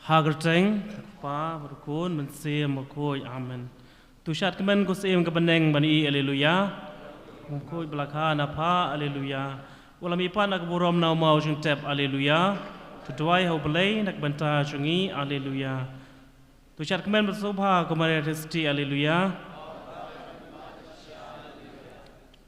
Hagerteng, pa berkun mensia makoi amen. Tushat kemen kusim kebeneng bani aleluya. Makoi belakang apa aleluya. Ulam ipan nak burom nau mau jeng tep aleluya. Tutuai hau belai nak benta jungi aleluya. Tushat kemen bersubha kemari resti aleluya.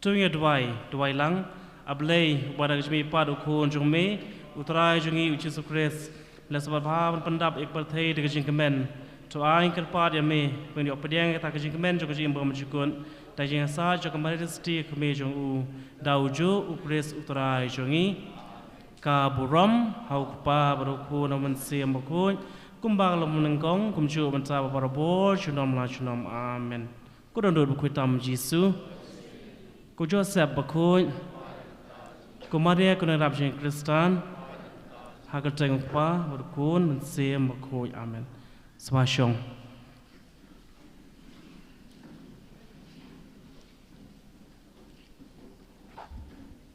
Tunya duai lang ablay pada kami pad ukun jung me utrai jungi uci sukres la sebab ha pendap ek partai de kajing kemen to aing ker pad ya me pen op pediang kata kajing kemen jung kajing bam jukun ta jing sa jung kemari resti kami jung u dauju upres utrai jungi ka buram hau pa baruku no mensi makun kumbang lo menengkong kumju mensa barabor chunom la chunom amen kudon do bukuitam Yesus Ku Joseph bakoi, ku Maria ku nerap jeng Kristan, hagal tengok pa berkun mensiem bakoi, amen. Swasyong.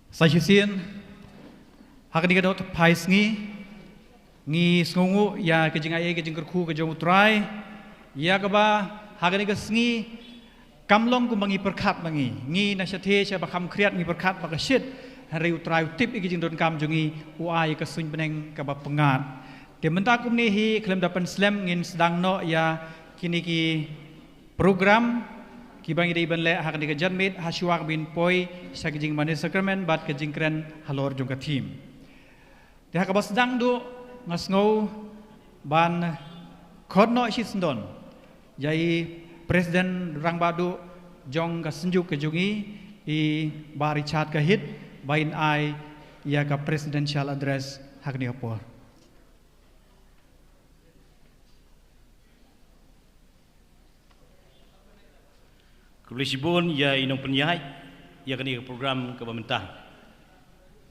Sayusin, hagal ni kadot pais ngi sengungu ya kejeng aye kejeng kerku kejeng utrai, ya kaba hagal ni kesengi Kamlong kumbangi perkat mangi ngi nasyate siapa kam kriat ngi perkat makasyid hari utrai tip iki jing don kam jungi uai kesuny beneng kaba pengat de mentakum ni hi klem dapan slam ngin sedang no ya kini ki program ki bangi de ban le hak ni janmit hasiwak bin poi sa jing manis sakramen bat ke jing kren halor jung ka team de hak ba sedang do ngasngau ban khotno sisndon yai Presiden Rangbadu jong ka senjuk ke jungi I ba Richard ka hit bain ai ya ka presidential address hak ni opor. Kebelisibun ya inong penyai ya kani program ke pemerintah.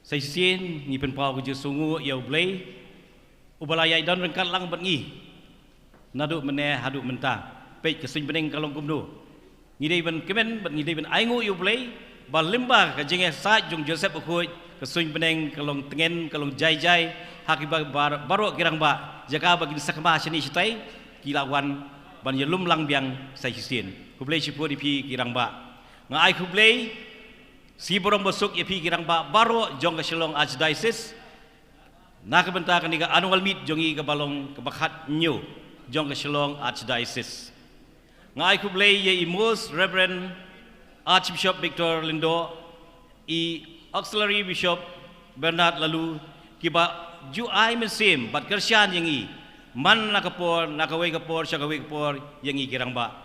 Saya sin ni penpau ke sungu ya ublay ubalaya dan rengkat lang bengi. Naduk meneh haduk mentah. Pek kesuny beneng kalong kumdu. Ngidai ben kemen ben ngidai ben aingu yu play bal limba ka jenge sa jung Joseph ukoi kesuny beneng kalong tengen kalong jai hakiba baro kirang ba jaka bagi sakma sini sitai kilawan ban yelum lang biang sai hisin. Kublay sipu di pi kirang ba. Ngai kublay si borong besuk ya pi kirang ba baro jong ka Shillong Archdiocese. Nak benta kan ka annual meet jongi ka balong ka bakhat new jong ka Shillong Archdiocese. Ngai kublay ye Most Reverend Archbishop Victor Lindo I Auxiliary Bishop Bernard Lalu kiba ju ai mensim bat kersyan yang I man nakapor nakawai kapor syakawai kapor yang I kirang ba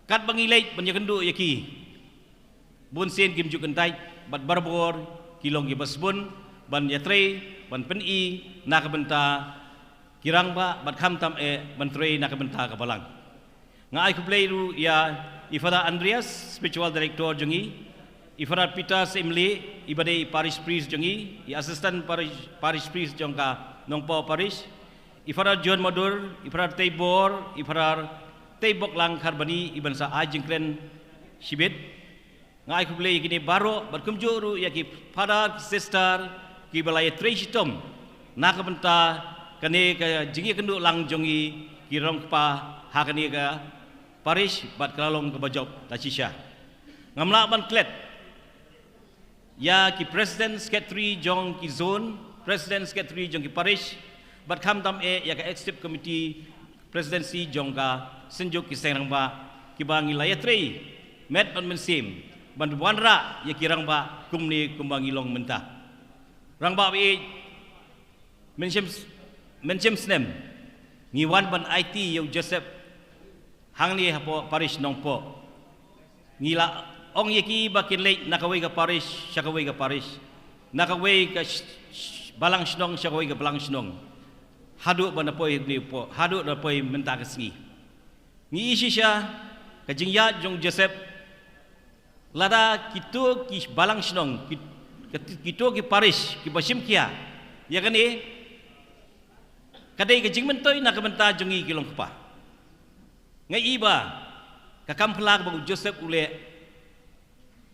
kat bangilait banyakendu yaki bun sen kim ju kentai bat barbor kilong gibasbun ban yatre ban peni nakabenta kirang ba bat khamtam bantre nakabenta kabalang Ngai kublay ru ya Ifada Andreas spiritual director jongi Ifada Peter Semli ibadai parish priest jongi assistant parish priest jongka nongpo parish Ifada John Madur Ifada Taybor Ifada Taybok lang karbani ibansa ajengkren shibit Ngai kublay kini baro berkumju ru ya ki father sister ki balai treshitom nakabenta kane ka jingi kendu lang jongi ki rongpa hakani ka Parish bat kalong kebajok tacisha. Ngamla ban klet. Ya ki President Secretary jong ki zone, President Secretary jong ki parish bat kham tam ya ka executive committee presidency jong ka senjuk ki sengrang ba ki bangi layatre met ban mensim ban wanra ya ki rang ba kumni kumbangi long mentah. Rang ba bi mencem snem ngiwan ban IT yang Joseph hang ni hapo parish nongpo ngila ong yeki bakin late nakaway ka parish syakaway ka parish nakaway ka balang snong syakaway ka balang snong hadu ba na poy ni po hadu na poy menta ka singi ngi isi siya ka jingya jong Joseph lada kitu ki balang snong kitu ki parish ki basim kia ya kani kadai ka jingmentoy nakamenta jongi kilong pa ngai iba kakam pelag bang Joseph ule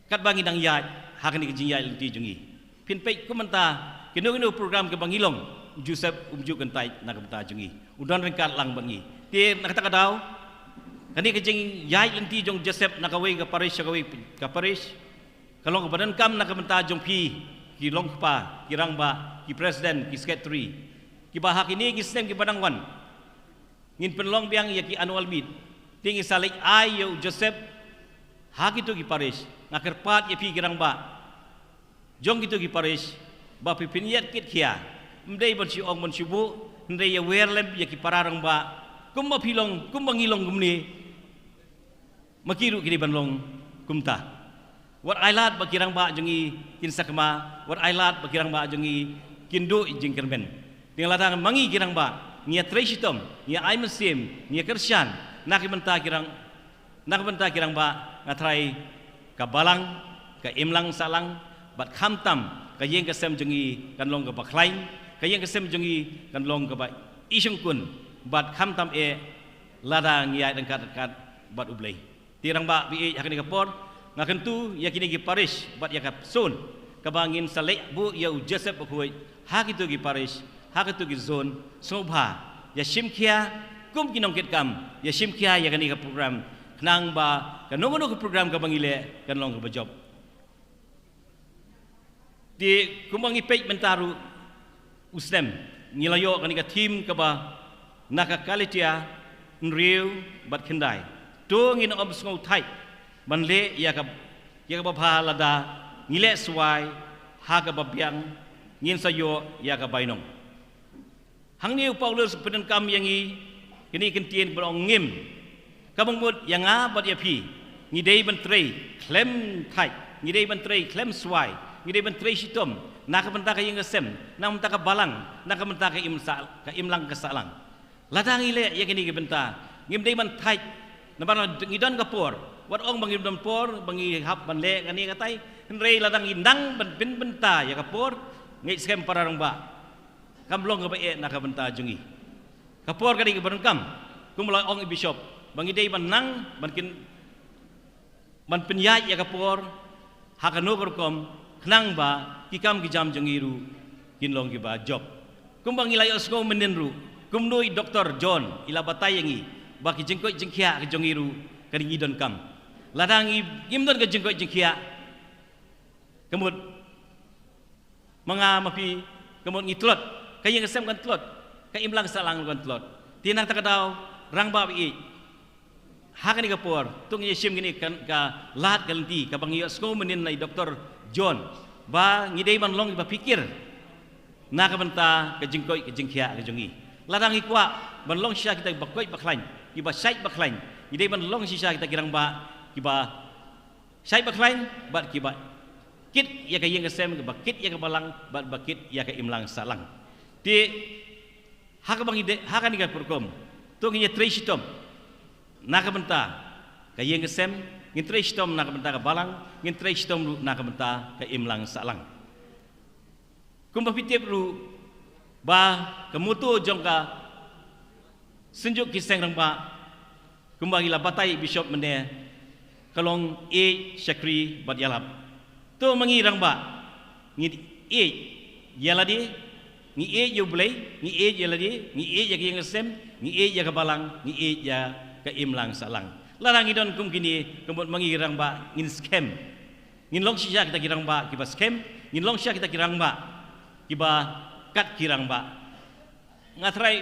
kat bangi dang yat hakni ke jingyai lenti jungi pin pe ku menta kinu program ke bangilong Joseph umjuk gentai nak benta jungi udan rengkat lang bangi ti nak kata kadau kani kejing yai lenti jong Joseph nak kawai ke Paris kalau ke badan kam nak benta jong pi ki long pa ki rang ba ki president ki secretary ki bahak ini ki sistem ki badang wan ngin penlong biang ya ki annual meet tingi salik ai yo Joseph hak itu ki Paris ngakir pat ya pi ki rang ba jong itu ki Paris ba pi piniat kit kia mdei bon si ong bon si bu ndei ya werlem ya ki pararang ba kum ma pilong kum bangilong gumni makiru kini banlong kumta wat ailat bakirang ba jongi kin sakma wat ailat bakirang ba jongi kindo jingkermen ting ladang mangi kirang ba nia tresitom nia aimesim nia kersyan nak benta kirang ba ngatrai ka balang ka imlang salang bat khamtam ka yeng kasem jongi kanlong ka baklain kayang kesem jongi kan long ke ba isung kun bat khamtam ladang ya dekat bat ublei tirang ba bi hakini kapor ngaken tu yakini gi Paris bat yakap sun kabangin salek bu ya Joseph buoi hak itu gi Paris hak itu gi zone sobha ya simkia kum kinong ketkam ya simkia ya kani ka program knang ba kanongono ka program ka bangile kan long ka job di kumangi page mentaru Ustem nilayo kanika team kaba nakakalitia nriu bat kendai to ngin obsngo thai banle ya ka bhalada ngile swai ha ka babyang ngin sayo ya ka bainong hangni Paulus peden kam yangi kini kentien berong ngim kabang mut yang bat ya pi ngidei bentrei klem thai ngidei bentrei klem swai ngidei bentrei sitom nak benta ka yang kesem nak benta ka balang nak benta ka imlang kesalang ladang ile ya kini ke benta ngimdei man thai naban ngidon ka por wat ong bangim don por bangi hap banle kani katai rei ladang indang ben benta ya ka por ngai skem pararang ba kamlong ka bae nak benta jungi ka por kani ke berengkam kumulai ong bishop bangi dei ban nang ban penyai ya ka por hakano berkom knang ba kikam kijam jengiru kinlong ki ba job kumbang ilay osgo menenru kumnoi Dr. John ila batayangi baki jengkoi jengkia ke jengiru karingi don kam ladangi gimdon ke jengkoi jengkia kemud mangamapi kemud ngitlot kayang kesem kan tlot kaimlang salang kan tlot tinang takadaw rang ba bi hakani kapor tung yesim gini kan ka lat kalenti kabang osgo menen nai Dr. John ba ngidei man long ba pikir nak benta ke jengkoi ke jengkia ke jongi ladang ikwa ban long sya kita bakoi baklain kiba sai baklain ngidei man long sya kita kirang ba kiba sai baklain bat kiba kit ya ka yeng kesem ke bakit ya ka balang bat bakit ya ka imlang salang ti hak bang ide hakan ni ka perkom tu nginya tresitom nak benta ka yeng kesem ngintre stom nak benta ka balang ngintre stom nak benta ka imlang salang kumba pitip ru ba kemutu jong ka senjuk kiseng rang ba kumba ila batai bishop mene kalong Shakri bat yalap tu mangi rang ba ngi yaladi ngi yublei ngi yaladi ngi ya yang sem ngi ya ka balang ngi ya ka imlang salang larang idon kum kini kemut mangirang ba ngin scam ngin long sya kita kirang ba kiba scam ngin long sya kita kirang ba kiba kat kirang ba ngatrai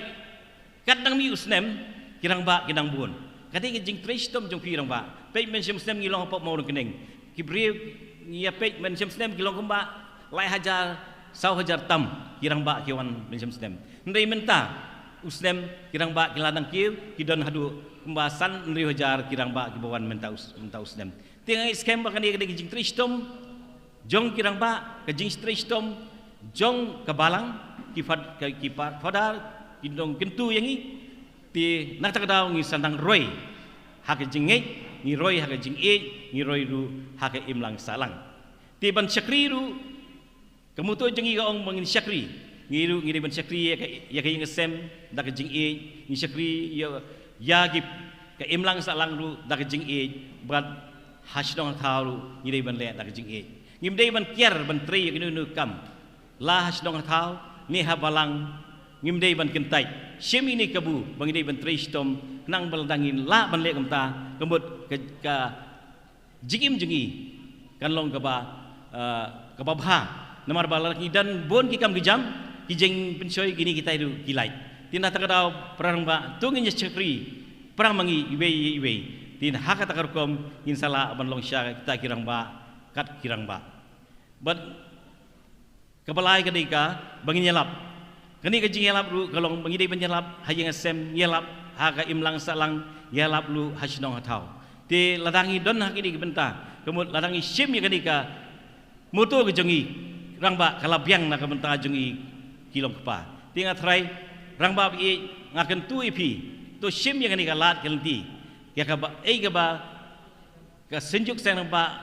kat nang mi usnem kirang ba kinang bun kati jing trestom jong kirang ba pei men sem ngilong apa mau keneng kibriu ngia pei men sem ngilong ba lai hajar sau hajar tam kirang ba kiwan men sem ndai menta usnem kirang ba kiladang kiu kidon hadu pembahasan nri hajar kirang ba kibawan mentaus dem tingai scam ba kani kadi jing tristom jong kirang ba ka jing tristom jong kabalang kifat kipar fadar kidong kentu yangi ti nak takadaw ngi sandang roy hak jingei ni roy hak jing ni roy ru hak imlang salang ti ban syakri ru kemuto jengi ka ong mangin syakri ngiru ngiri ban syakri ya ka ngesem dak jing ni syakri ya gi ka imlang salang ru dak jing bat hasdong thau ngiri ban le dak jing ngimdei ban kier ban tri nu kam la hasdong thau ni ha balang ngimdei ban kentai syem ini kabu bangidei ban treistom nang baladangin la ban le kamta kemut ka jikim jengi kan long ka babha namar balaki dan bon ki kam gejam ki jeng pensoi gini kita itu gilai tina takadau perang ba tungin chakri perang mangi iwe tin haka takarkom insala ban long sya kita kirang ba kat kirang ba but kapalai kadika bangin yalap kani ka jing yalap ru kalong bangidei ban yalap hayang sem yalap haka imlang salang yalap lu hasnong hatau ti ladangi don hakini benta kemut ladangi sim ya kadika moto ke jongi rangba kalabyang na kabenta jongi kilong kepa ti ngatrai rangba bi ngaken tu ipi to sim ya kadika lat kelenti ya ka ba ka senjuk sang ba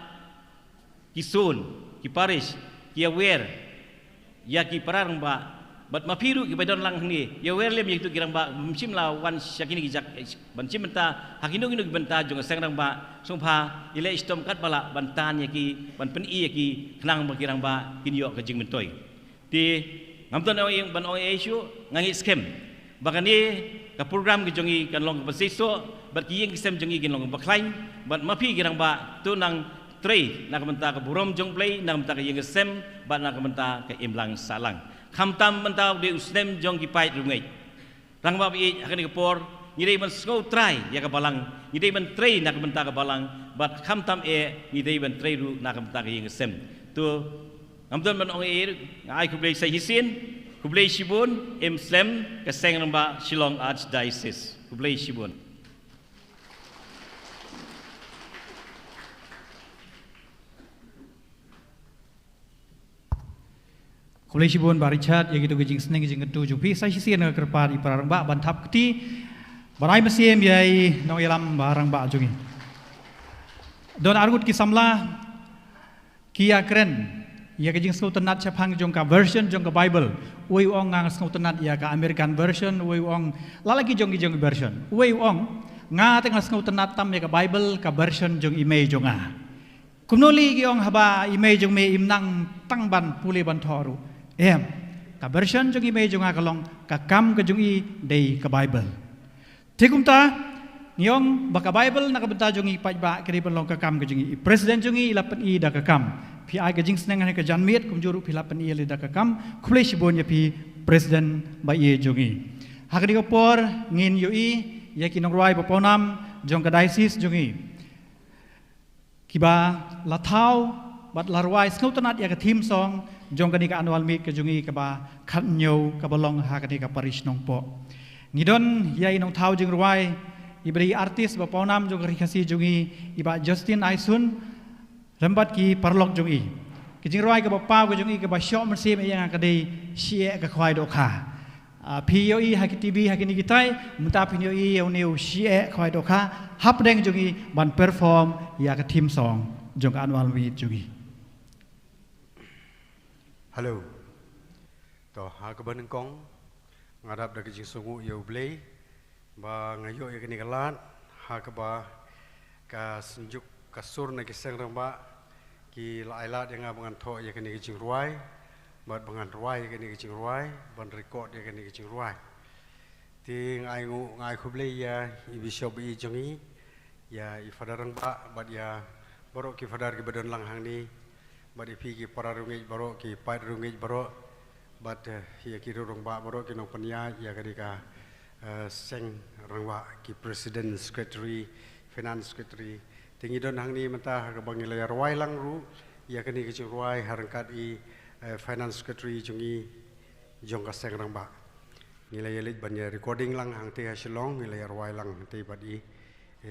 kisun ki paris ki aware ya ki parang ba bat mapiru ki badon lang ni ya werlem yitu girang ba msim la wan syakini gijak bancim benta hakino gino benta jong sengrang ba sungpha ile istom kat bala bantan yaki ban pen i yaki khnang ba girang ba kinyo ka jing mentoi ti ngamton ong ban ong issue ngangi scam bakani ka program ki jongi kan long ba siso bat ki yeng sem jongi kin long ba klain bat mapi girang ba tu nang trei nak benta ka burom jong play nang benta ka yeng sem bat nak benta ka imlang salang khamtam mentau de usnem jong ki pai rungai rangba bi akan kepor ngidei ban skau trai ya ka balang ngidei ban trai nak benta ka balang bat khamtam ngidei ban trai ru nak benta ka yeng sem tu amdon ban ong ai kublei sai hisin kublei shibun slem ka seng ramba Shillong Archdiocese kublei shibun Kulai Shibun Barichat yang itu gejing seneng gejing ketu jupi saya sih nak kerpat di parang ba bantap keti barai mesim yai nong yalam barang ba jungi don argut ki samla kia keren ya gejing skautenat chapang jong ka version jong ka Bible oi ong ngang skautenat ya ka American version oi ong lalagi jong version oi ong nga tengah skautenat tam ya ka Bible ka version jong email jong kumnoli ki ong haba email jong me imnang tangban pule ban thoru ka version jong email jong kalong ka kam ka jong i dei ka Bible tikumta niong baka Bible nakabenta jong i pajba kri long ka kam ka jong i president jong i lapan i da ka kam pi ai ka jing sneng ka janmiet kum juru pi lapan i le da ka kam khule shibon ya pi president ba ye jong i hakri ko por ngin yu i ya ki nong roi baponam jong ka diocese jong i kiba lathau bat larwai skautanat ya ka theme song jong kani ka annual meet ka jungi ka ba khatnyo ka balong ha kani ka parish nong po ngidon yai nong thau jing rwai ibri artist ba pawnam jong rikasi jungi iba Justin Aisun lambat ki parlok jungi ki jing rwai ka ba pau ka jungi ka ba shop mersim yang ka dei sie ka khwai do kha POE ha ki TV ha kini kitai muta POE eu neu sie khwai do kha hap deng jungi ban perform ya ka theme song jong annual meet jungi Hello. To ha ka ban kong ngadap da kijing sungu yo blay ba ngayo ya kini kalat ha ka ba ka senjuk kasur na kisang ramba ki lailat yang abangan tho ya kini kijing ruai bat bangan ruai ya kini kijing ruai ban record ya kini kijing ruai ti ngai ngu ngai khublay ya i bishop i jongi ya i fadarang ba bat ya borok ki fadar ki badon lang hang ni bat ipi ki para rungej baro ki pait rungej baro bat ya ki rung ba baro ki nong panya ya kadika seng rangwa ki president secretary finance secretary tingi don hang ni menta ka bangi layar wai lang ru ya kani ki ruai harangkat i finance secretary jungi jong ka seng rangba nilai yelit banya recording lang hang te Shillong nilai wai lang te bat i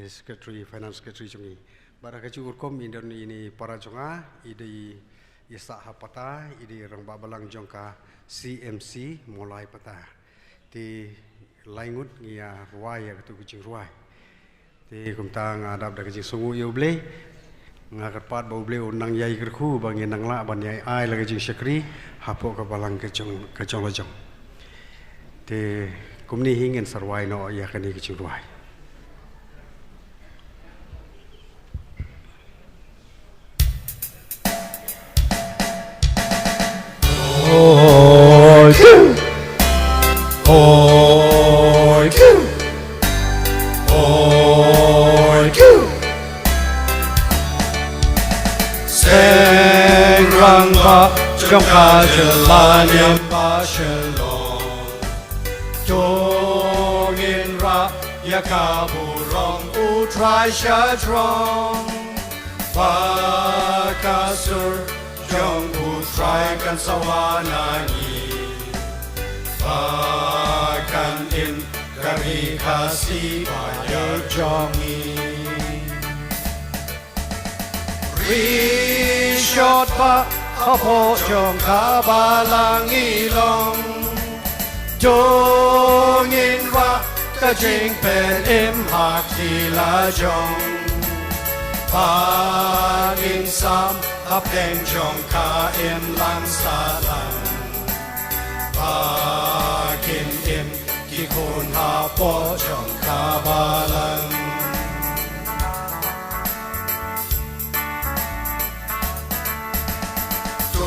secretary finance secretary jungi bara kacu urkom indon ini para jonga ide isa hapata ide rangba balang jongka CMC mulai pata ti laingut ngia ruai ya ketu kucing ruai ti kumta ngadap da kucing sungu yo ble ngakarpat bau ble unang yai kerku bangin nang la ban yai ai la kucing syakri hapo ka balang kecong lojong ti kumni hingin sarwai no ya kani kucing ruai trong ca chờ la niệm ba shalom cho nghiên ra ya ca bu rong u trai sha trong ba ca sur trong u trai kan sawana ni ba kan in kari kasi ba ya trong ni ri shot pa Apo trong kabalang ilong Dongin ra kajing pen im hak tila jong Pagin sam apeng jong ka im lang salang Pagin im kikun hapo jong kabalang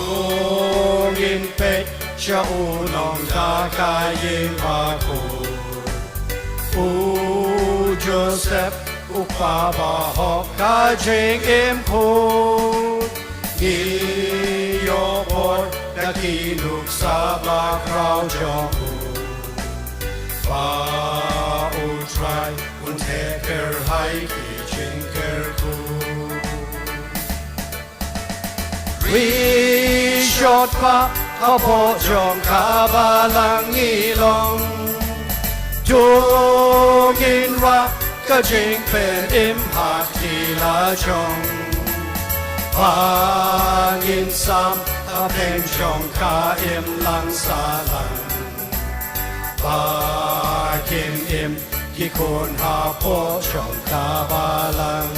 Tungin pek siya unong kakayin ako Joseph upabahok kajing imkod Giyopor nakinuk sa bakraw jongko Pautray unteker hai kijinker ko Rishot pa apo jong kabalang ilong Dungin ra kajing pen im hak tila jong Pangin sam apeng jong ka im lang salang Pakin im kikun hapo jong kabalang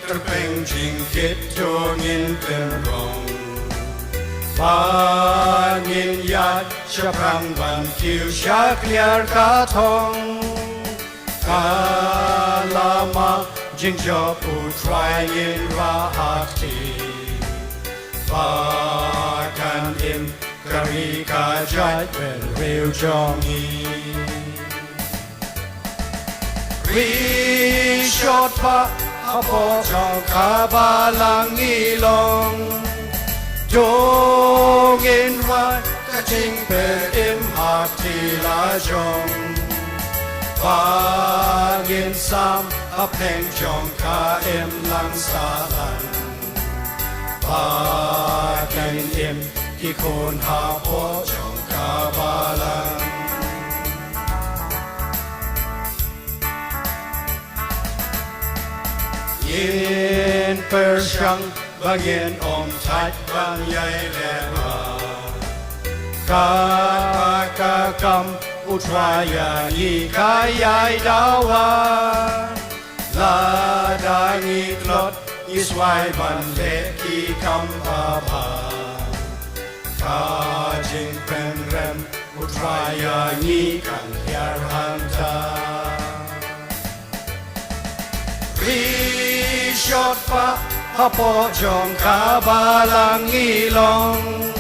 Terpeng jingkit dongin penrong Pangin yat siaprang ban kiu siak liar katong Kalama jingjo putrayin rahakti Bakan im kari kajat ben riu jongi Rishot pa Apo trong kabalang ilong Dongin ra kajing pen im hak tila jong Pagin sam apeng jong ka im lang salang Pagin im kikun hapo jong kabalang Yin persyang bagian om tat bang yai lewa Kakakam utraya yi kayai dawan Ladangi klot iswai ban leki kam baba Kajing penrem utraya yi kan hyar hanta Rishot pa apo jong kabalang ilong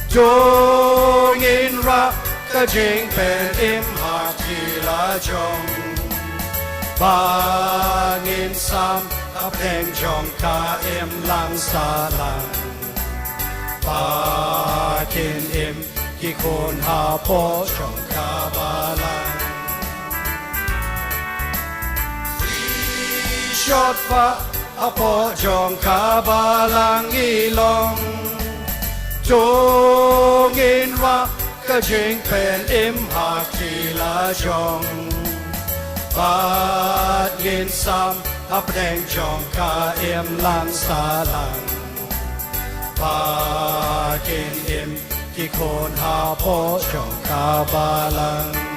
Dongin ra kajing pen im hak tila jong Bangin sam apeng jong ka im lang salang Pakin im kikun hapo jong kabalang Shot pa apo jong kabalang ilong Dongin ra kajing pen im hak tila jong Pagin sam apeng jong ka im lang salang Pagin im kikun hapo jong kabalang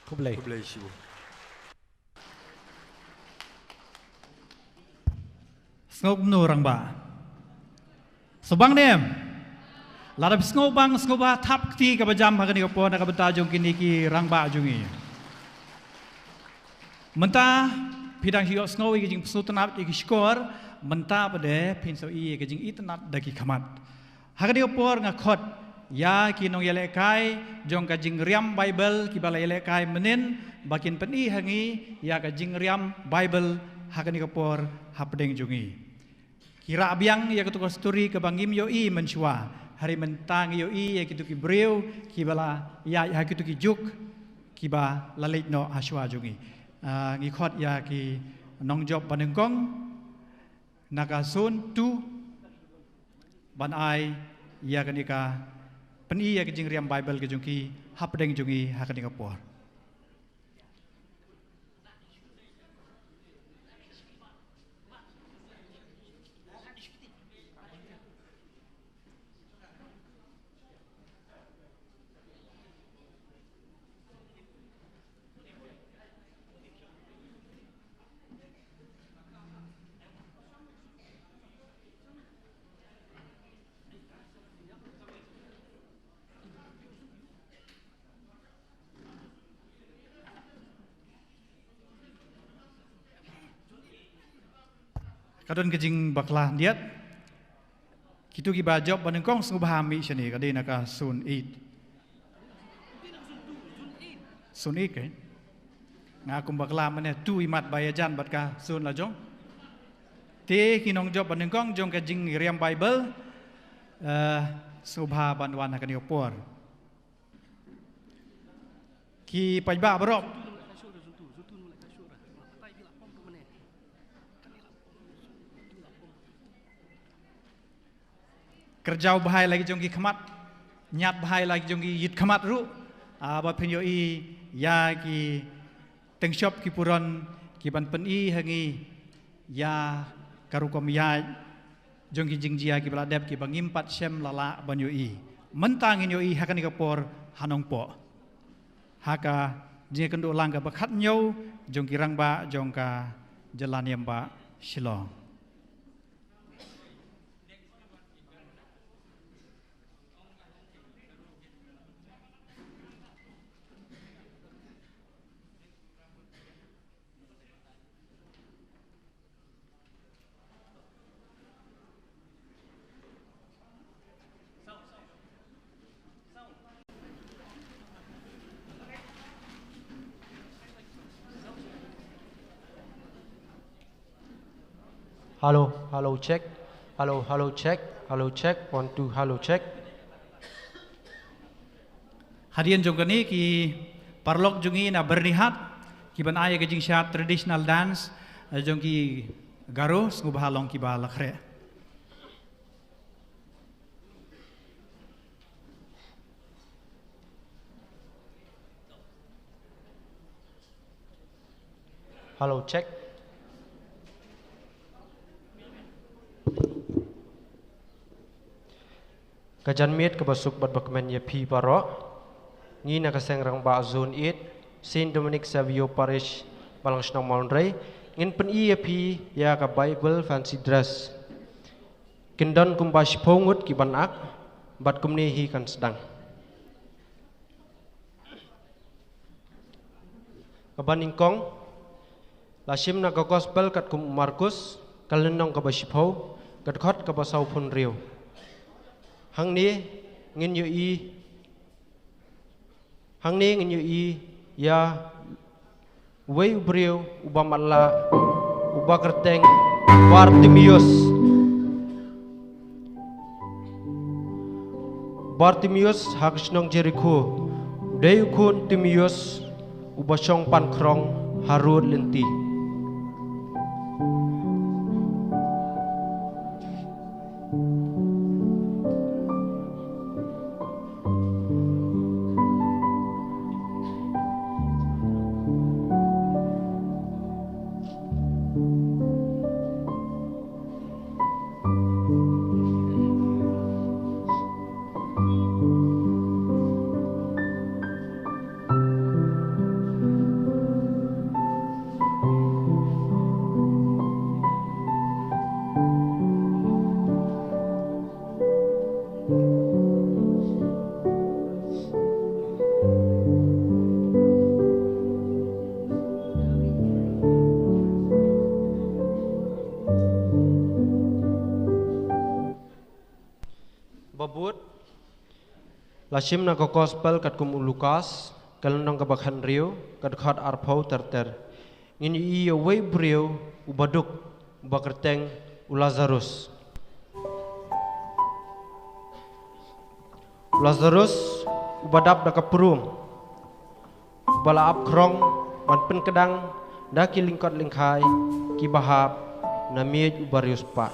Kublai. Kublai Shibu. Ngok nu rang ba. Subang nem. Ladap ngobah tap ti ka bajam hakani ka po nakabata jong kini ki rangba jongi. Menta pidang hiyo sngowi kijing psutanap iki skor menta pade pinso i kijing itanat daki kamat. Hakani ka po ngakot ya kinong yelekai jong kajing riam Bible kibala yelekai menin bakin peni hangi ya kajing riam Bible hakani ka po hapdeng jongi. Kira abiang ya ketukar story ke bangim yo i menshua hari mentang yo i ya kitu ki breu kibala ya kitu ki juk kiba lalit no aswa jungi ngikot ya ki nong job banengkong nakasun tu ban ai ya kanika peni ya kijing riam Bible ke jungki hapdeng jungi hakanika por. Kadon kejing baklah diat kitu ki bajob banengkong sngubahami sini kadai naka sun 8 kan ngakum baklah mane tu imat bayajan bat ka sun la jong te kinong job banengkong jong kejing riam Bible subha banwan hakani opor ki pajba berop kerjau bahai lagi jongki khamat nyat bahai lagi jongki yit khamat ru ba phenyo i ya ki tengshop ki puron ki ban pen i hangi ya karukom ya jongki jingjia ki baladep ki bangim pat sem lala banyo i mentang inyo i hakani kapor hanong po haka je kendo langga bakhat nyau jongki rangba jongka jalan yamba Shillong. Hello, check. Hello, check. Hello, check. 1, 2, hello, check. Hadian jongkani ki parlok jongi na bernihat ki ban aya kejing syat traditional dance jongki garo ngubahalong ki ba lakhre. Hello, check. Kajan miet kebasuk bat bakmen ye pi paro ngi na kaseng rang ba zone 8 Saint Dominic Savio Parish Balang Snong Malray ngin pen i ye pi ya ka Bible fancy dress kindon kumbash pongut ki banak bat kumni hi kan sedang kabaning kong lasim na ka gospel kat kum Markus kalenong ka bashipho kat khot ka basau phun riu hang ni ngin yu i ya wei ubriu ubamalla ubakerteng Bartimius haksnong Jericho dei kun Timius ubasong pankrong harut lenti Lashim na ko gospel kat kum Lukas kalendong kabakhan rio kat khat arpau terter. Ngin iyo way brio ubaduk ubakerteng Lazarus. Lazarus ubadap da kaprum. Bala ap krong man pen kedang da ki lingkot lingkai ki bahap na miej ubarius pa.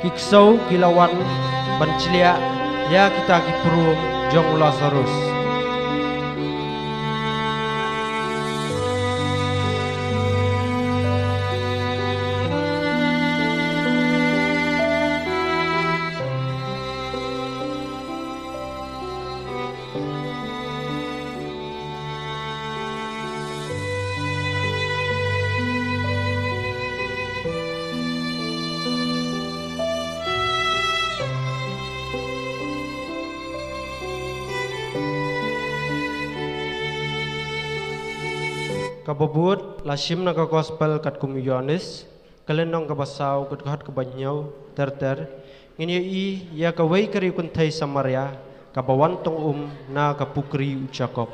Kiksau kilawan bancilia ya kita kiprum jong Lazarus. Kababut lashim na ka gospel kat kum Yohanes kalenong kabasau kat khat kabanyau terter ngini I ya kawai kari kuntai Samaria kabawantong na kapukri ucakop.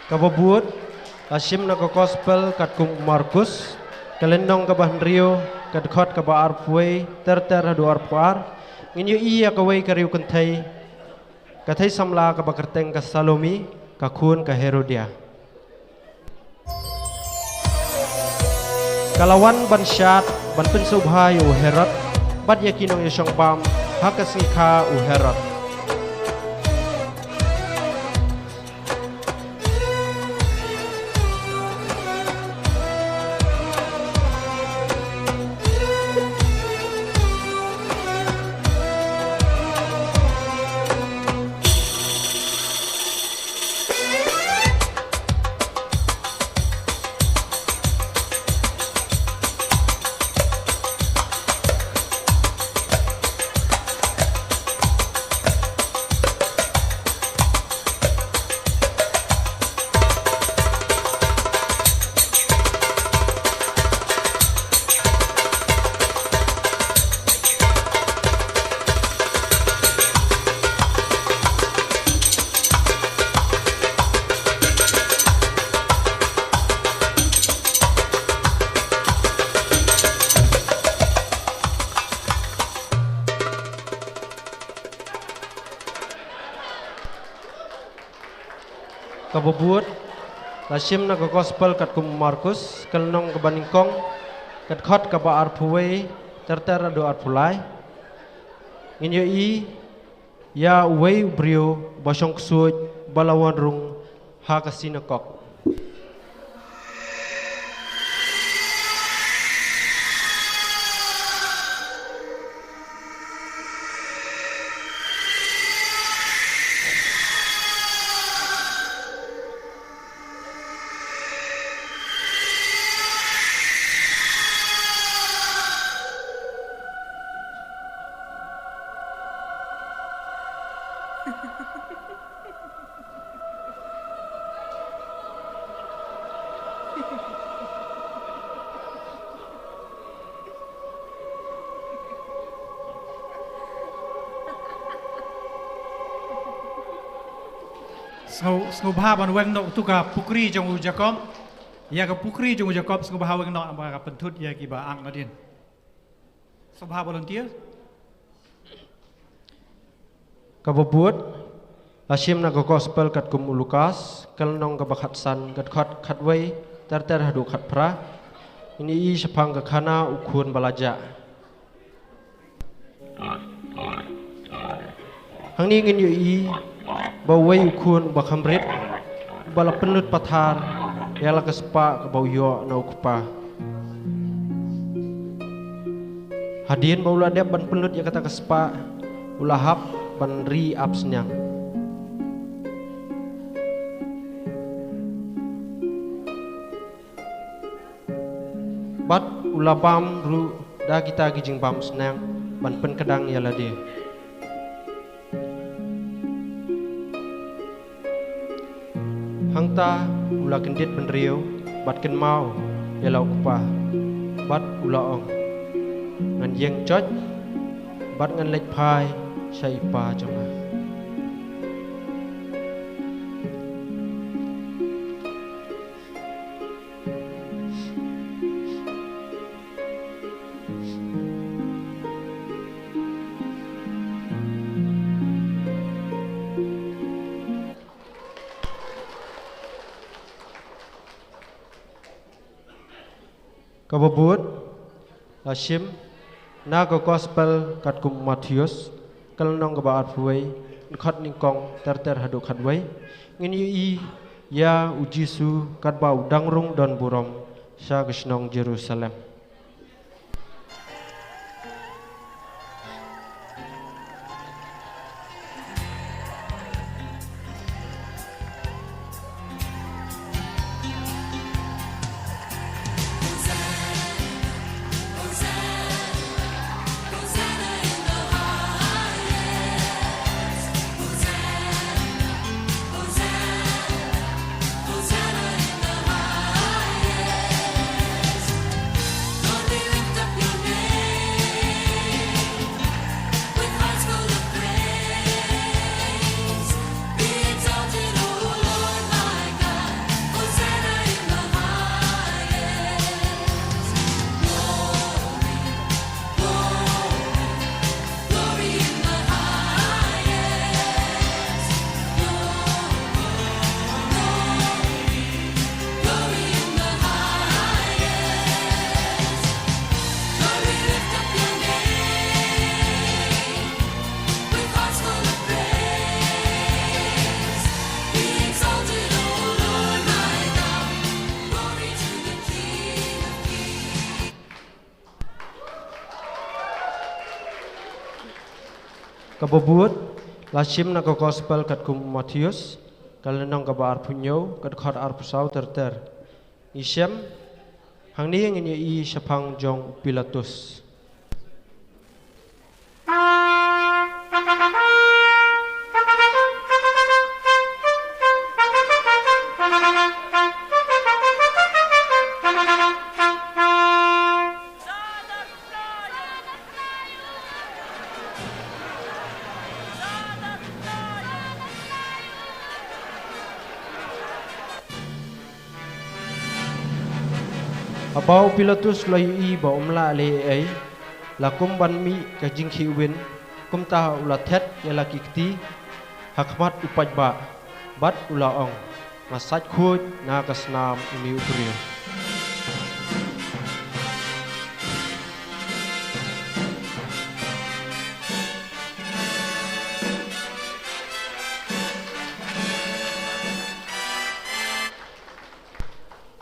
Kababut lashim na ka gospel kat kum Markus kalendong kabahan rio kat khat kaba arpwe terter hadu arpuar nginyo iya kawai kariu kentai kathai samla ka bakerteng ka Salomi ka khun ka Herodia. Kalawan bansyat ban pensubhay u Herod bad yakinong yosong bam hakasika u Herod. Kababut lashim na ka gospel kat kum Markus kalnong kabaningkong kat khat kaba arpuwe terter adu arpulai nginyo I ya wei brio basong ksuj balawan rung ha kasinakok. Sngubha ban weng nok tuka pukri jong ujakom ya ka pukri jong ujakom sngubha weng nok ba ka pentut ya ki ba ang nadin. Sngubha volunteer. Kabobut Hashim na gospel kat kum Lukas kal nong ka bakhat san kat khat wei ter hadu khat pra ini I sepang ka khana ukhun balaja. Hang ni ngin yu I bau wei ukhun ba khamrit bala penut pathar yala ka spa ka bau yo na ukpa. Hadien bau la dep ban penut ya kata ka spa ulahap ban ri absnyang. Bat ulabam ru da kita gijing bam senang ban pen kedang yala dia. Hangta ula kendit benriau bat ken mau yala ukpa bat ula ong ngan yeng choj bat ngan lech phai sai pa chonga. Kababut Hashim na ko gospel kat kum Matius kal nong ka baat fuai khat ning kong ter hadu khat wei ngin I ya ujisu kat bau dangrung don burom sha gisnong Jerusalem. Kababut Hashim na ko gospel kat kum Matius kal nong ka baar punyo kat khat ar pusau ter Isyam hang ni ngin I sepang jong Pilatus. Abau Pilatus lai I ba umla le ai la kum ban mi ka jing khi win kum ta ula thet ya la kikti hakmat upaj ba bat ula ong masaj khuj na kasnam imi uprio.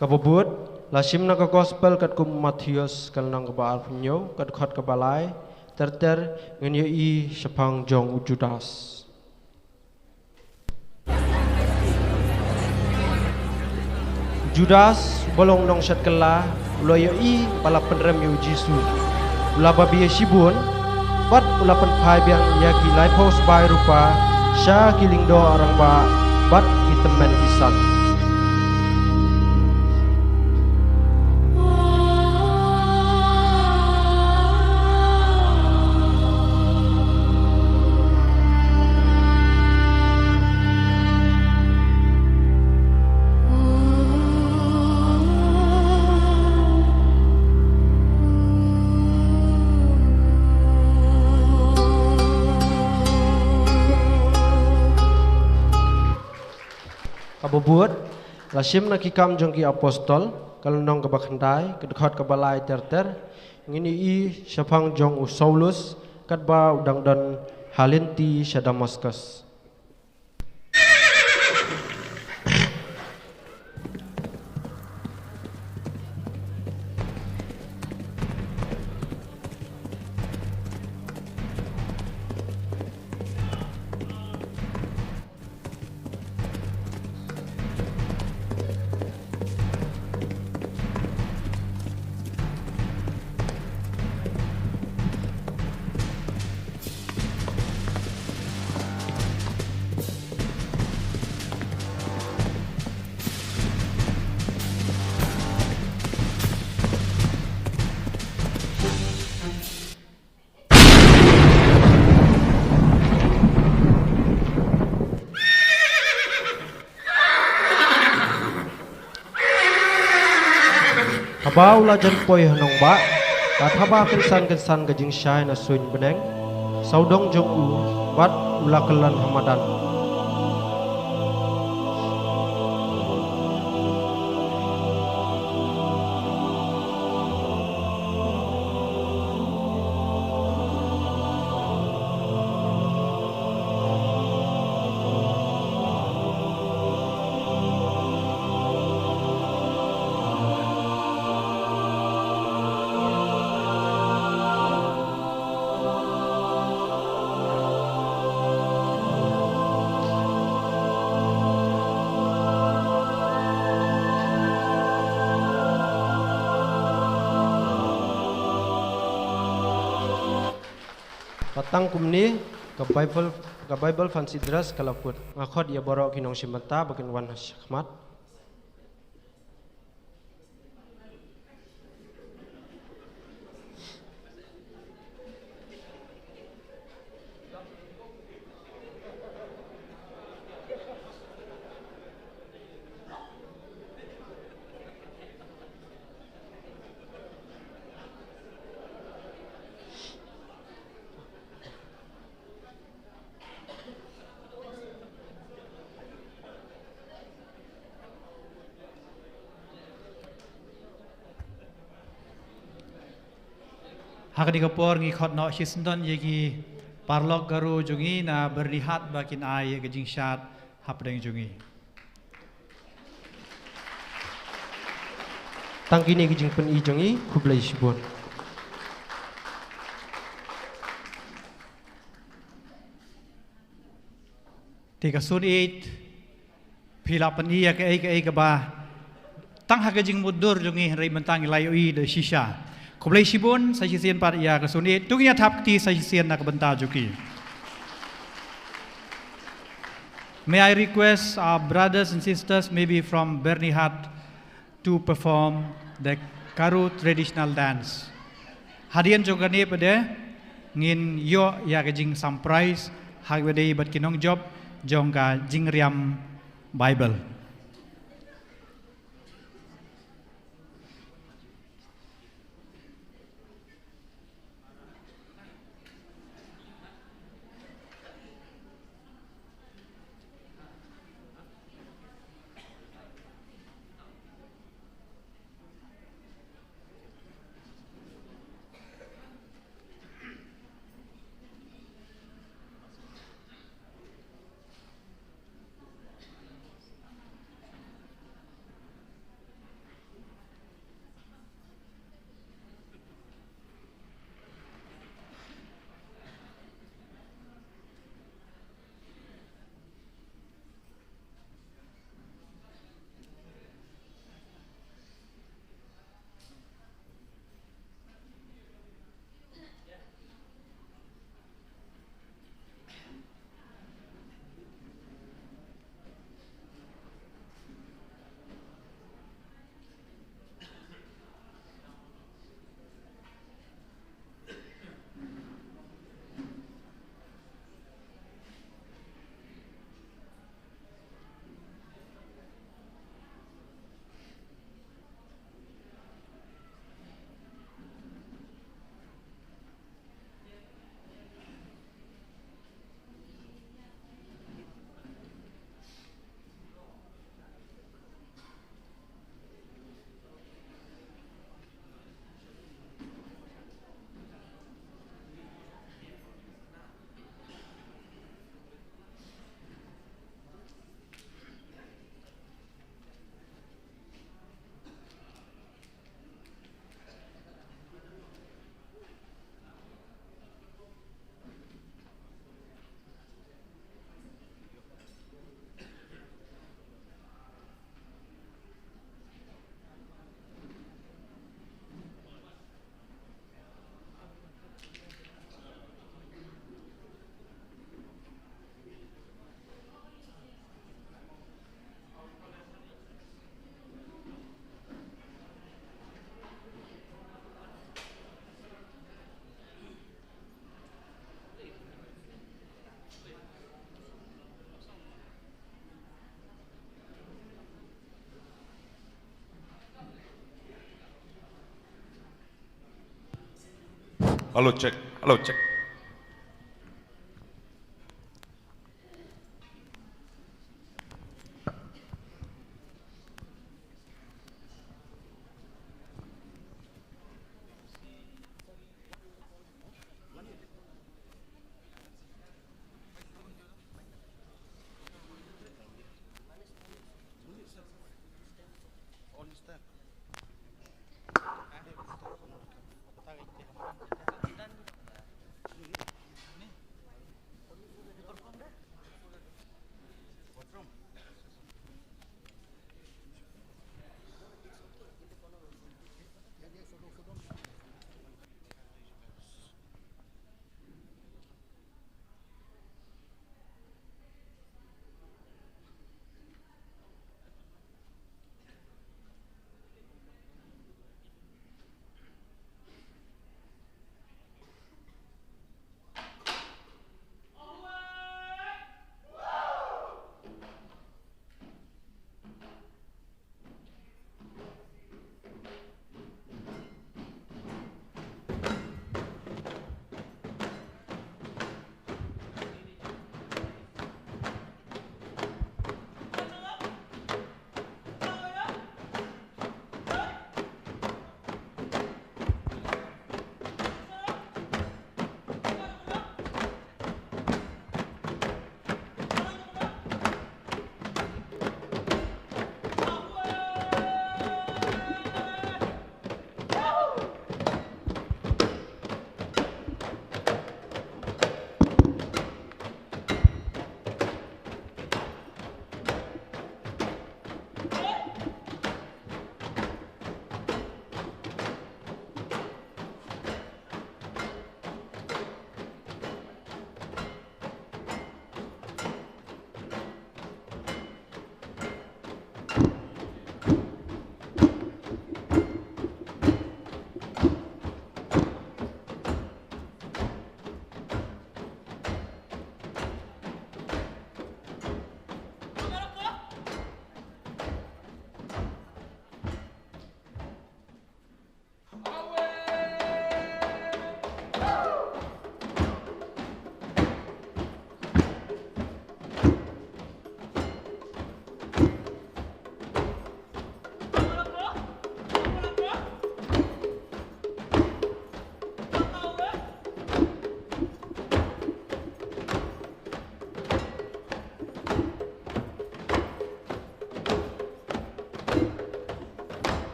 Kababut Hashim na ka gospel kat kum Matius kal nang ka baal punyo kat khat ka balai ter ngin I sepang jong Judas. Judas bolong nong syat kala ulo I bala penrem yu Jisu ula babi sibun bat ula pen phai biang ya ki lai post bai rupa Sya kiling do arang ba bat itemen pisan. Kabubuat lasim na kikam jong ki apostol kalau nong ke bakhandai kedekhat ke balai terter ngini I syapang jong u Saulus kat ba udang dan halinti sya Damaskus. Bau la jan poi hanong ba thaba kensan gajing syai na suin beneng saudong jong u bat ula kelan hamadan. Patang kumni ke Bible fancy dress kalaput ngakot ia borok kinong simata bakin wan syakmat. Hakadi kapor ngi khot no shisndon yegi parlok garu jungi na berlihat bakin ai gajing syat hapdeng jungi. Tangkini gijing pen I jongi kublai sibon. Tiga sun it pila pen I ke ai ke ba tang hakajing mudur jungi rei mentang layo I de shisha. Kublai sibun saya sisian par ia kesunit tungnya thap ti saya sisian nak benta juki. May I request our brothers and sisters maybe from Bernihat to perform the Karu traditional dance. Hadian jogani pada ngin yo ya kejing surprise hagwedei bat kinong job jongka jingriam Bible. Halo cek, halo cek.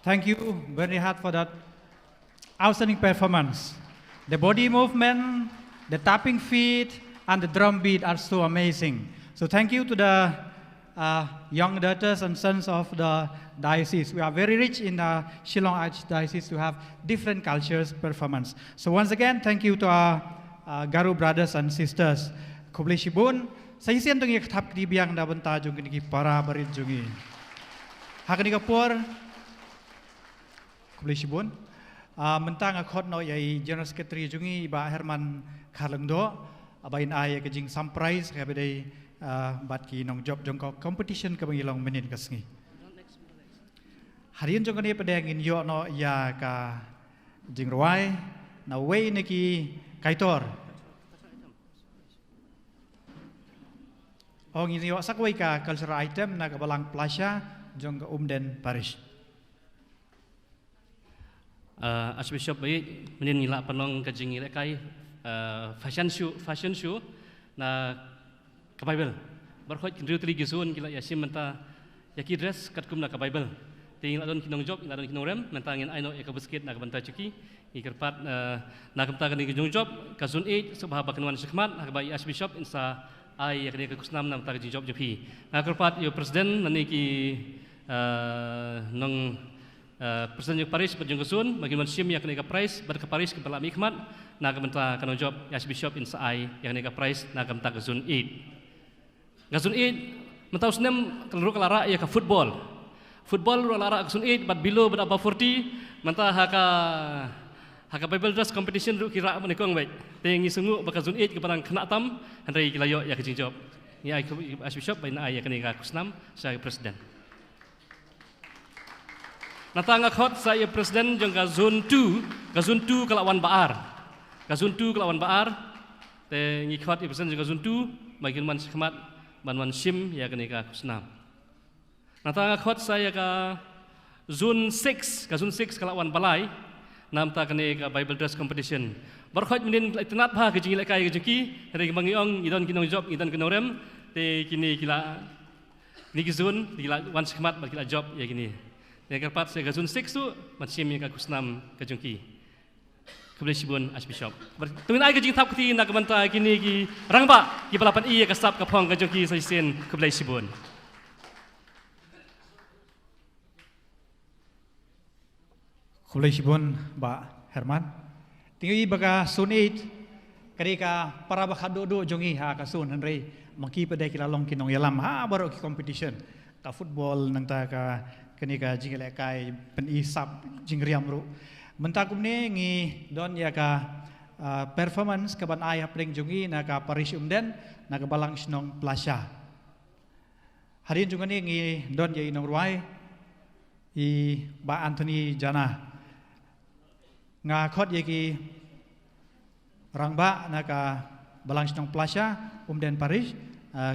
Thank you very hard for that outstanding performance. The body movement, the tapping feet, and the drum beat are so amazing. So thank you to the young daughters and sons of the diocese. We are very rich in the Shillong Archdiocese to have different cultures performance. So once again, thank you to our Garu brothers and sisters. Kublai Shibun, saya sian tungi ketap di biang da benta jung kini para berit jungi. Hakani kapur, Kublai Shibun, mentang akot no yai General Secretary jungi Iba Herman Karlengdo, abain ay kejing surprise kabedai bat ki nong job jong competition ka bangilong menin kasngi. Harian jong kani pedangin yo no ya ka jing ruai na way neki kaitor. Ong ini yo sakway ka cultural item na kabalang plasya jong ka Umden Parish. Archbishop bayi menin ngila panong kajing ngila kai fashion show na ka Bible. Berkhot kinriu teri gisun kila yasim menta yaki dress kat kum na ka Bible. Ting adon kinong job, adon kinong rem, menta ngin aino ya ka basket na ka banta cuki. Ikerpat na kamta kan kinong job kasun 8 subha bakanwan sekmat na bayi Archbishop insa ai yakni ka kusnam na menta job jopi. Na kerpat yo presiden nani ki nong Presiden yung Paris berjung kesun bagi manusia yang kena prize berke Paris ke pelam hikmat na kementa kanong job Archbishop in saai yang kena prize na kementa kesun 8 kesun 8 mentau senem keluru kelara ya ke football ru lara kesun 8 but below but above 40 menta haka Bible dress competition ru kira menikong baik tengi sungu baka zun 8 ke parang kena tam handai kilayo ya ke job ya Archbishop baina ai ya kena kusnam saya presiden. Natanga khot saya presiden jong gazun 2 kelawan baar. Gazun 2 kelawan baar. Te ngikhot i presiden jong gazun 2 bagin man sekhmat man sim ya kene ka kusnam. Natanga khot saya ka zone 6 kelawan balai nam ta kene ka Bible dress competition. Berkhot menin tenat ba ke jingilai kai ke jeki hari mangiong idon kinong job idon kinorem te kini kila ni gizun kila wan sekhmat ba kila job ya kini. Yang kerpat saya gazun 6 tu macam yang aku senam kejungki. Kublai Shibun Archbishop. Tungin ai kejing tap keti nak mentai kini ki rangba ki balapan i kasap kapong kejungki saya sen Kublai Shibun. Kublai Shibun Ba Herman. Tinggi baka sunit karika para bakado jongi ha kasun henry mangki pada kilalong kinong yalam ha baru ki competition ka football nang ta ka kenika jingile kai pen isap jingriam ru mentakum ne ngi don ya ka performance ka ban ai hapling jungi na ka Parish Umden na ka balang snong plasya hari junga ne ngi don ya inong ruai i ba Anthony Jana nga khot ye ki rangba na ka balang snong plasya Umden Parish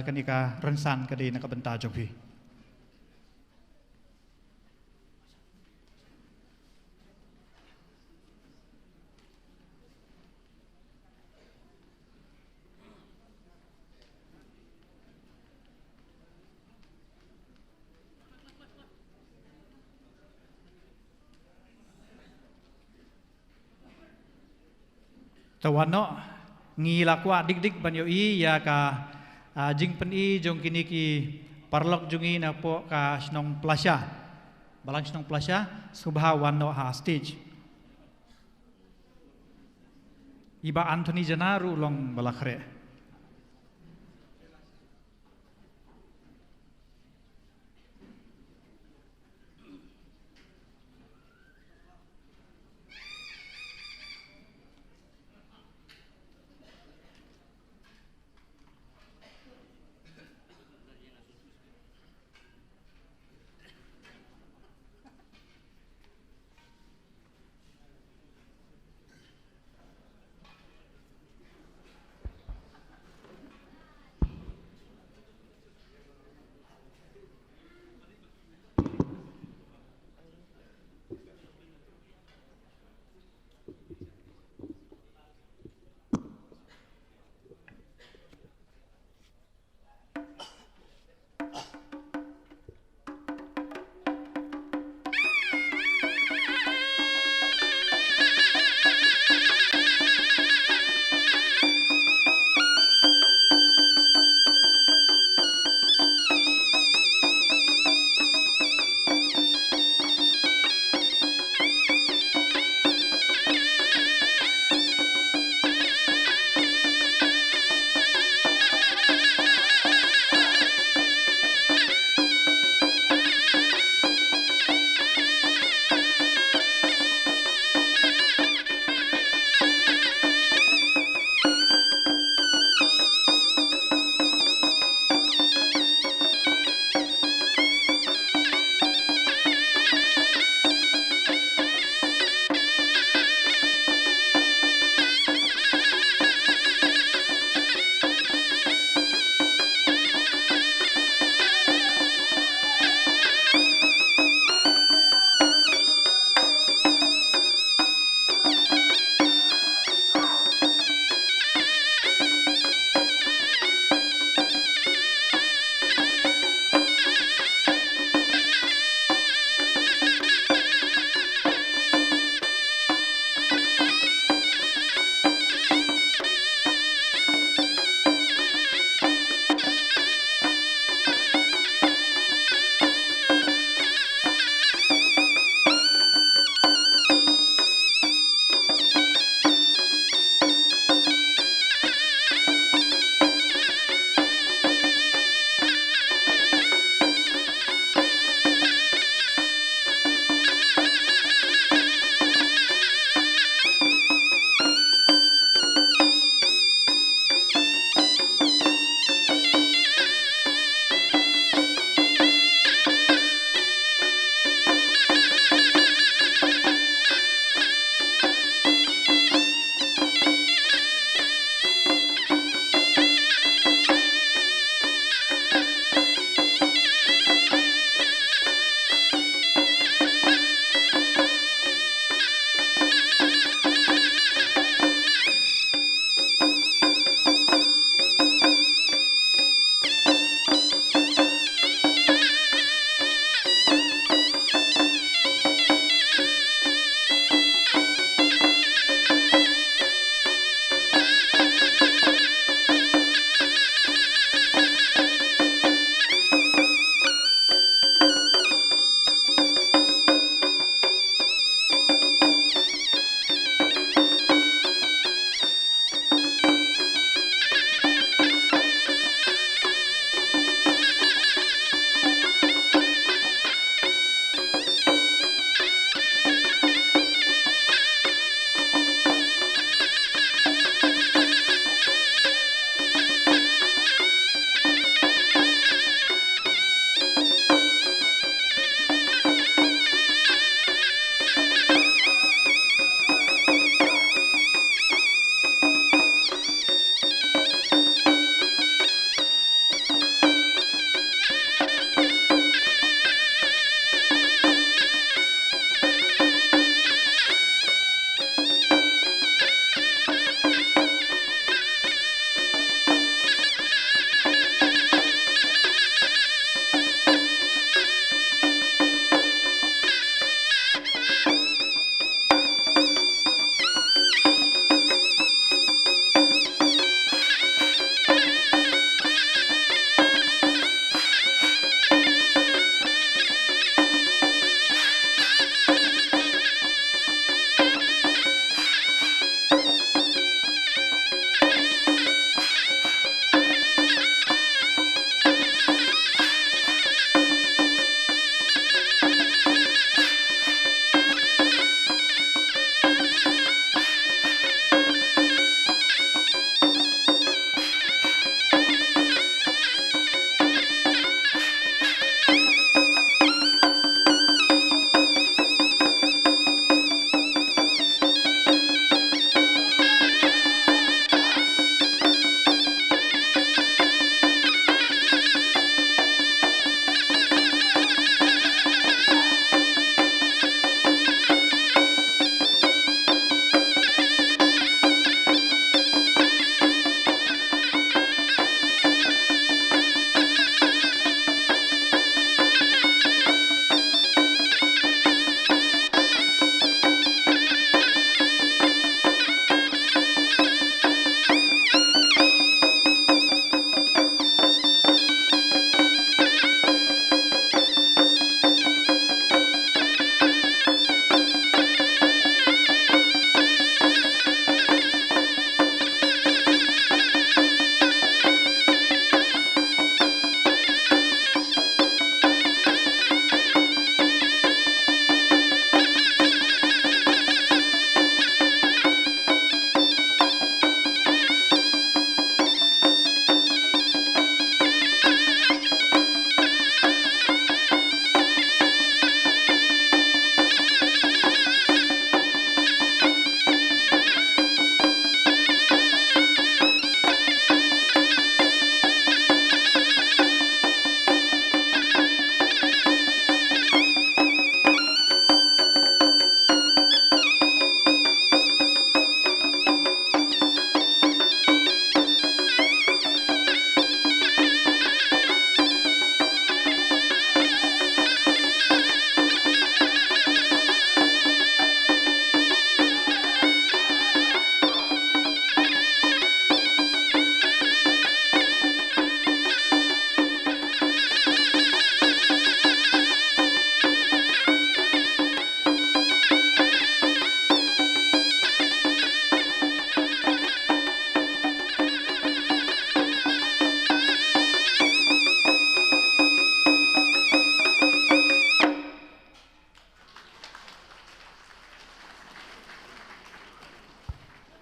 kenika rensan ka di na ka benta jopi. Tawan no ngi lakwa dik banyo i ya ka jing pen i jong kini ki parlok jungi na po ka snong plasya balang snong plasya subha wan no ha stage iba Anthony Janaru long balakhre.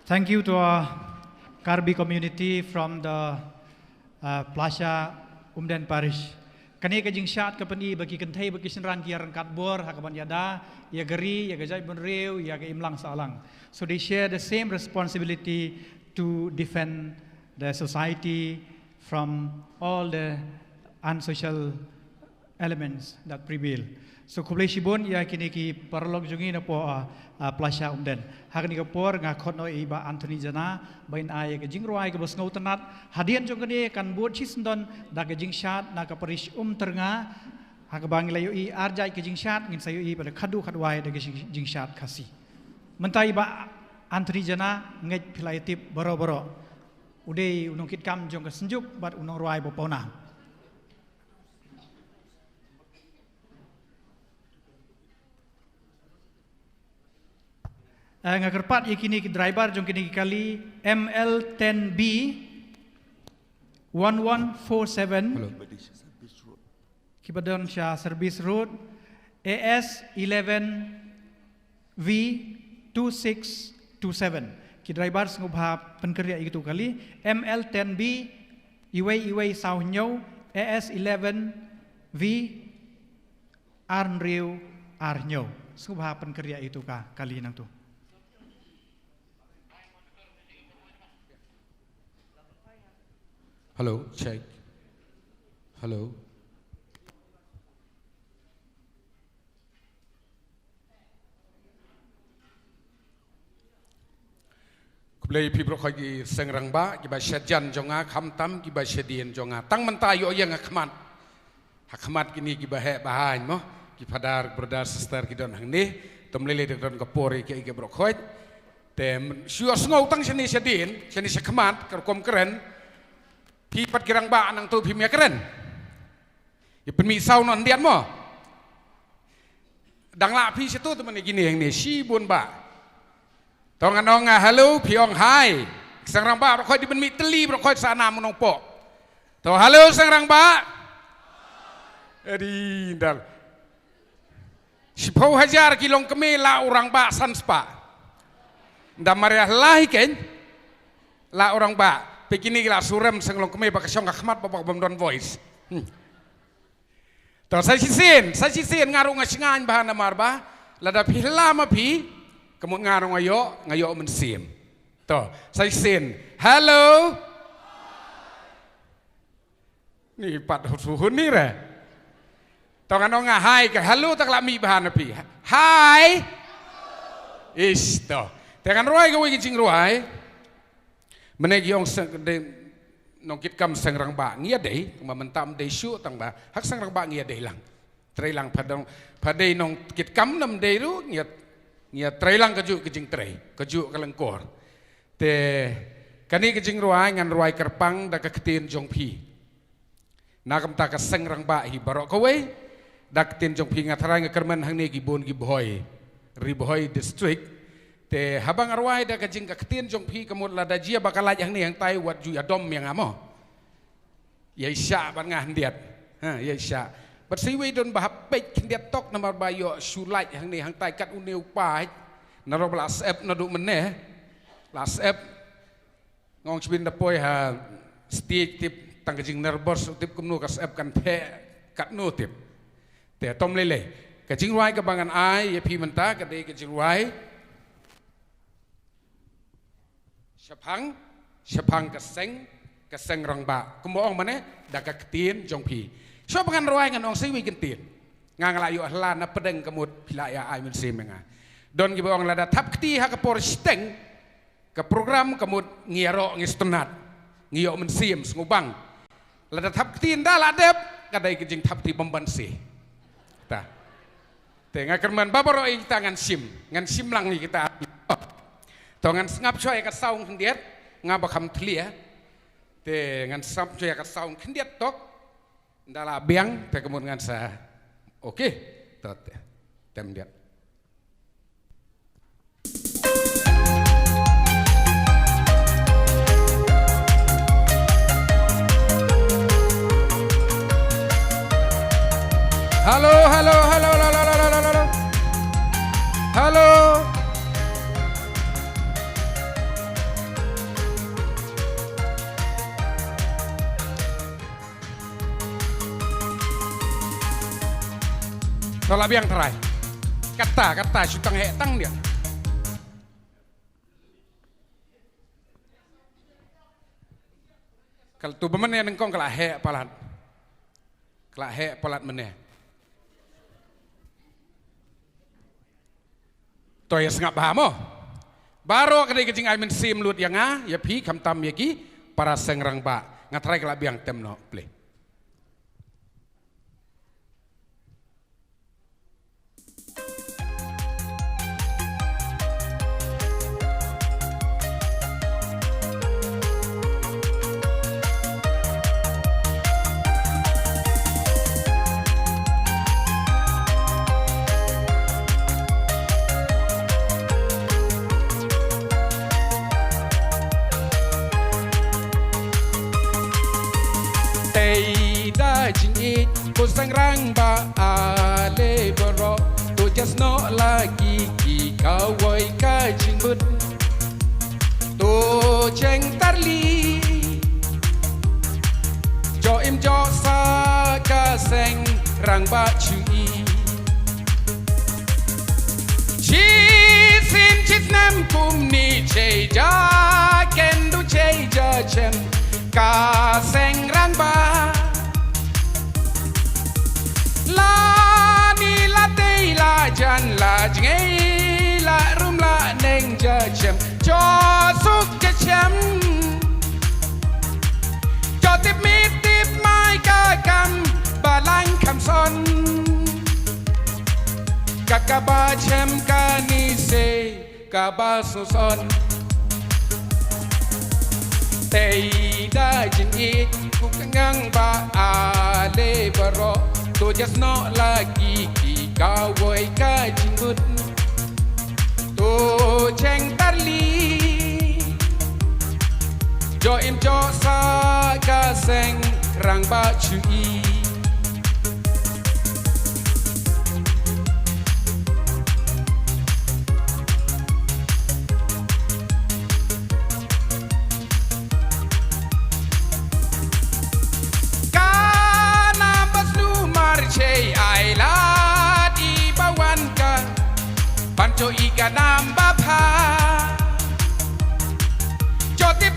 Thank you to our Karbi community from the Plaza Umden Parish. Kani kajing syat kapani bagi kentai bagi senran kiaran katbor hakaban yada ya geri ya gajai bunreu ya ke imlang salang. So they share the same responsibility to defend the society from all the unsocial elements that prevail. So kublai shibon ya kini ki parlog jungi na po Plaza Umden. Hakani ka por nga khotno iba Anthony Jana bain ay ka jingruai ka bos ngau tanat hadian jong kani kan buat chisndon da ka jing shat na ka parish ternga hakabang layo i arjai ka jing shat ngin sayo i pada khadu khadwai da ka jing shat khasi. Mentai ba Anthony Jana ngej pilai tip boro-boro. Udai unong kit kam jong ka senjuk bat unong ruai bopona. Ngakerpat yakini ki driver jong kini kali ML10B 1147 Kibadon Shah Service Road AS11V 2627 ki driver ngubha penkerja itu kali ML10B iway sau nyau AS11V Arnriu Arnyau ngubha penkerja itu kali nang tu. Hello, check. Hello. Kublai people kau di sengrang ba, kita syajan jonga kamtam, kita syadien jonga. Tang mentayo yang akmat, akmat kini kita hek bahan mo, kita padar berdar sister kita nang ni, temlele dengan kapori kita berkoi. Tem syuas ngau tang sini syadien, sini sekmat, kerkom keren. Pi pat kirang ba nang tu pi mia keren. Ya penmi sau non dian mo. Dang la pi situ teman gini yang ni si bun ba. Tong anong hello pi ong hai. Sang rang ba rokoi di penmi teli rokoi sana monong po. To hello sang rang ba. Edi dal. Si pau hajar kilong keme la orang ba san spa. Nda mariah lahi ken. La orang ba. Begini lah surem senglong kami pakai syong akhmat bapak bamdon voice. Tahu saya sisin ngarung ngasingan bahan namar bah, lada pihla ma pi, kemudian ngarung ngayo mensim. Tahu saya sisin, hello, ni pat suhun ni re. Tahu kan hai ke hello tak lami bahan api, hai, isto. Tekan ruai kau ingin ruai. Menegi ong nongkit kam sengrang ba ngia dei mentam dei syu tang ba hak sengrang ba ngia dei lang trailang padong padai nong kit kam nam dei ru ngia trailang kaju kejing trai kaju kalengkor te kani kejing ruai ngan ruai kerpang da ketin jong pi nakam ta ka sengrang ba hi barok kowe da ketin jong pi ngatrai ngakerman hang ne gibon giboy riboy district te habang arwai da kajing kaktin jong pi kamut la da jia bakal yang ni yang tai wat ju adom yang amo ya isya ban ngah ndiat ya isya but siwe don bahap pek ndiat tok namar bayo sulai yang ni yang tai kat uneu pai naro las app nadu meneh las app ngong chbin da poi ha stage tip tang kajing nervous tip kumnu kas app kan phe kat nu tip te tom lele kajing ruai ka bangan ai ya pi menta ka de kajing ruai Syapang keseng rang ba. Kumboong mana? Dak ketin jong pi. So pengan ruai ngan ong siwi kentin. Ngang layu ahlan na pedeng kemut pilaya ai mensim nga. Don ki boong lada tap keti ha ke porsteng ke program kemut ngiaro ngistunat. Ngiyo mensim ngubang. Lada tap keti nda ladep kadai kejing tap ti pembansi. Ta. Te ngakerman babaro kita ngan sim lang ni kita. Tongan ngap choy ka saung kendiat ngapa kam tlia te ngan sam choy ka saung kendiat tok ndala biang te kemudian ngan sa oke tot tem diat halo tolak biang terai kata syutang hek tang dia kalau tu bermene nengkong kelak hek palat mene toy sengap bahamo baru kedai kecing ai men sim lut yang ya pi kam tam ya ki para sengrang ba ngatrai kelak biang tem no play sang rang ba ale bro tu just no lagi ki kawai ka jingbut tu cheng tarli cho im cho sa ka sang rang ba chui chi sin chit nam kum ni che ja ken du che ja chen ka sang rang ba la ni la tei la jan la jngai la rum la neng ja chem cho suk ja chem cho tip mai ka kam ba lang kam son ka ba chem ka ni se ka ba su son tei da jin i ku ngang ba ale baro tu just no lagi ki kawai ka jingbut tu cheng tarli jo im cho sa ka seng rang ba chui cho ika nam ba pha cho tip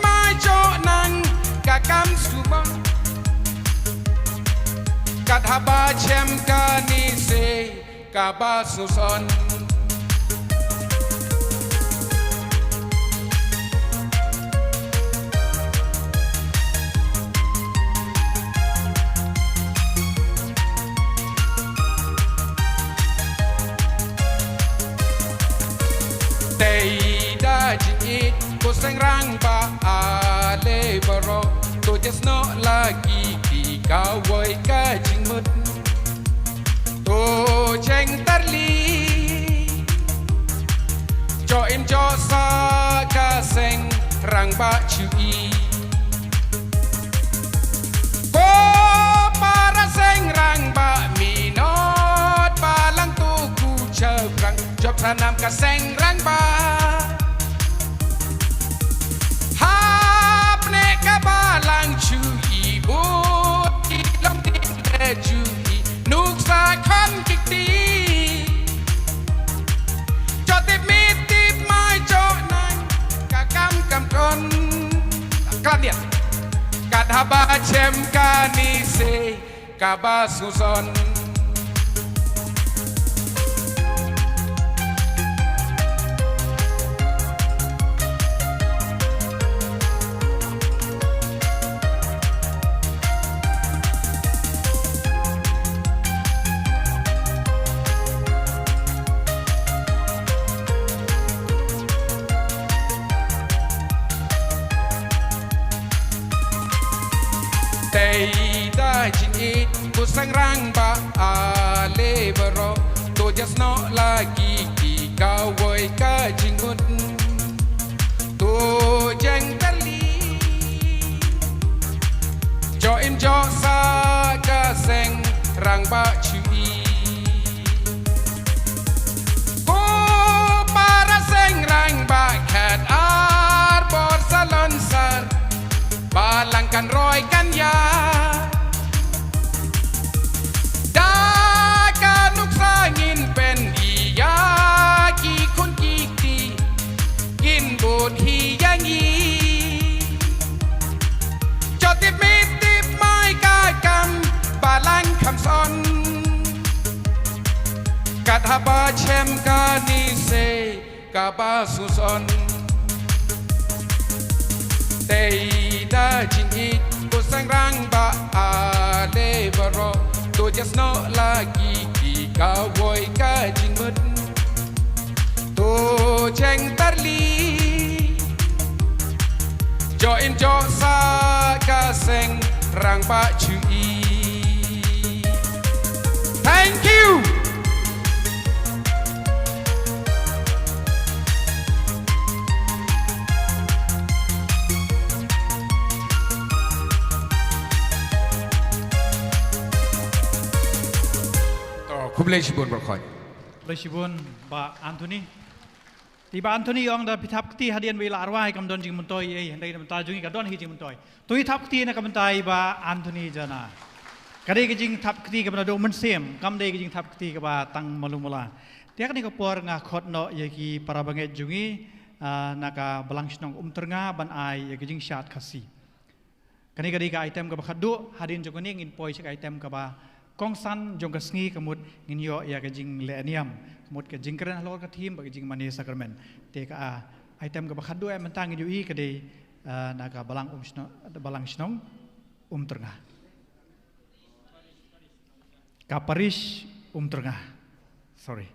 mai cho nang ka kam su bang ka tha ba chem ka ni se ka ba su son ko sang rang ba ale baro to just no lagi ki kawai ka jingmut to cheng tarli cho im cho sa ka seng rang ba chui ko para seng rang ba mi not ba lang tu ku chau rang job sanam ka seng rang ba lang chui bút long tin để chui nuk sa khăn kịch đi cho tiếp mai cho nang cả cam con cả điện cả thà ba chem cả ni se cả ba su son tei da jin i ku sang rang ba ale baro to just no lagi ki kawai ka jingbut to jeng tarli cho im cho sa ka seng rang ba chui ko para seng rang ba khat ar bor salon sar balangkan roy kan ya da ka kat haba chem ka ni se ka ba suson tei da jing it ko sang rang ba a le baro to just no lagi ki ka boy ka jing mut to cheng tarli jo in jo sa ka seng rang ba chu i thank you Kublai Shibun berkoi. Shibun ba Anthony. Tiba Anthony yang dah pitap keti hadian wila arwah kam don jing mentoy hendai mental jungi kadon hi jing mentoy. Tui tap keti na kam mentai ba Anthony jana. Kadai ke jing tap keti kam do mensem kam dai ke jing tap keti ka ba tang malumula. Tiak ni ko por nga khot no ye ki para banget jungi naka balang snong ternga ban ai ye ke jing syat khasi. Kadai ka item ka ba khadu hadin jokoni ngin poi sik item ka ba Kong san jong kasngi kamut nginyo ya kajing leaniam kamut kajing keren halor ka team ba kajing mani sakramen te ka item ka bakhadu ay mentang yui kade naga balang snong tengah ka parish tengah sorry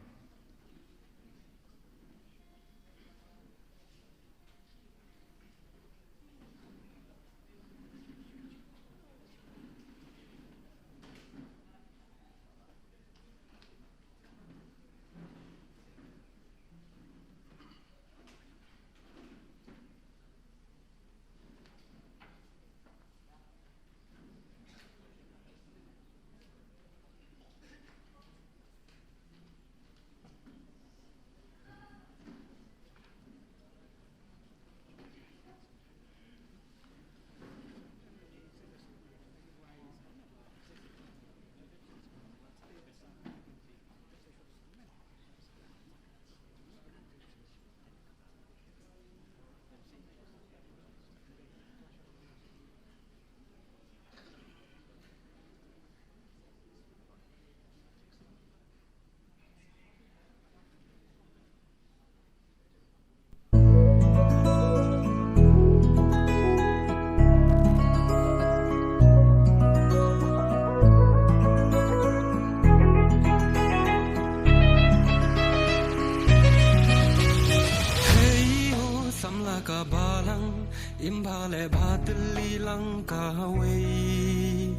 Imbale batli lang kahaway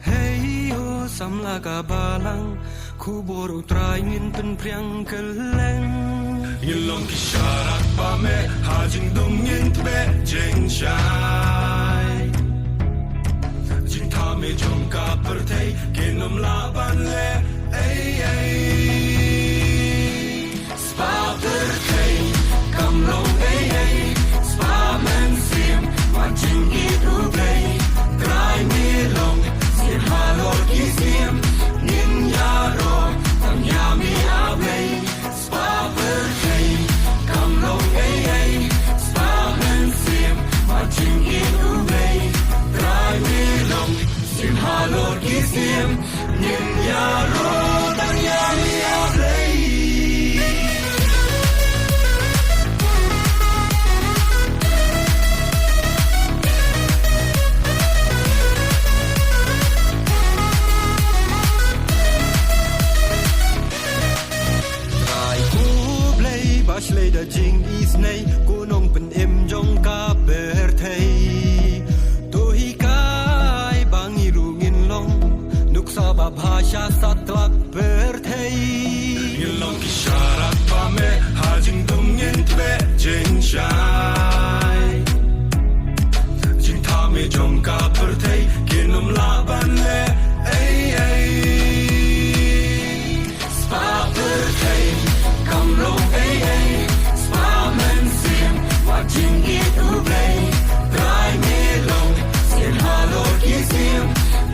Hey ho samla ka balang Kubur utray ngin pen priang keleng Yilong kisyarat pame Hajing dungin tbe jeng syai Jing tame jom ka pertay Ginom laban le Ay ay Spa pertay Kamlong ay ay Spa men sim Wajing itu bay Try me long Sim halor kisim Nin yaro Tang yami abay Spa pertay Kamlong ay ay Spa men sim Wajing itu bay Try me long Sim halor kisim Nin yaro Tang yami abay Ashley da jing is nay kunong pen em jong ka ber thei to hi kai bang irungin long nuksa ba bhasha satlak ber thei yilong ki sharat pa me hajing dungin tbe jing shai jing tha me jong ka ber thei kinum laban le ay ay spa ber thei kam long ay ay Jing itu bay, try me long, sin halor kisim,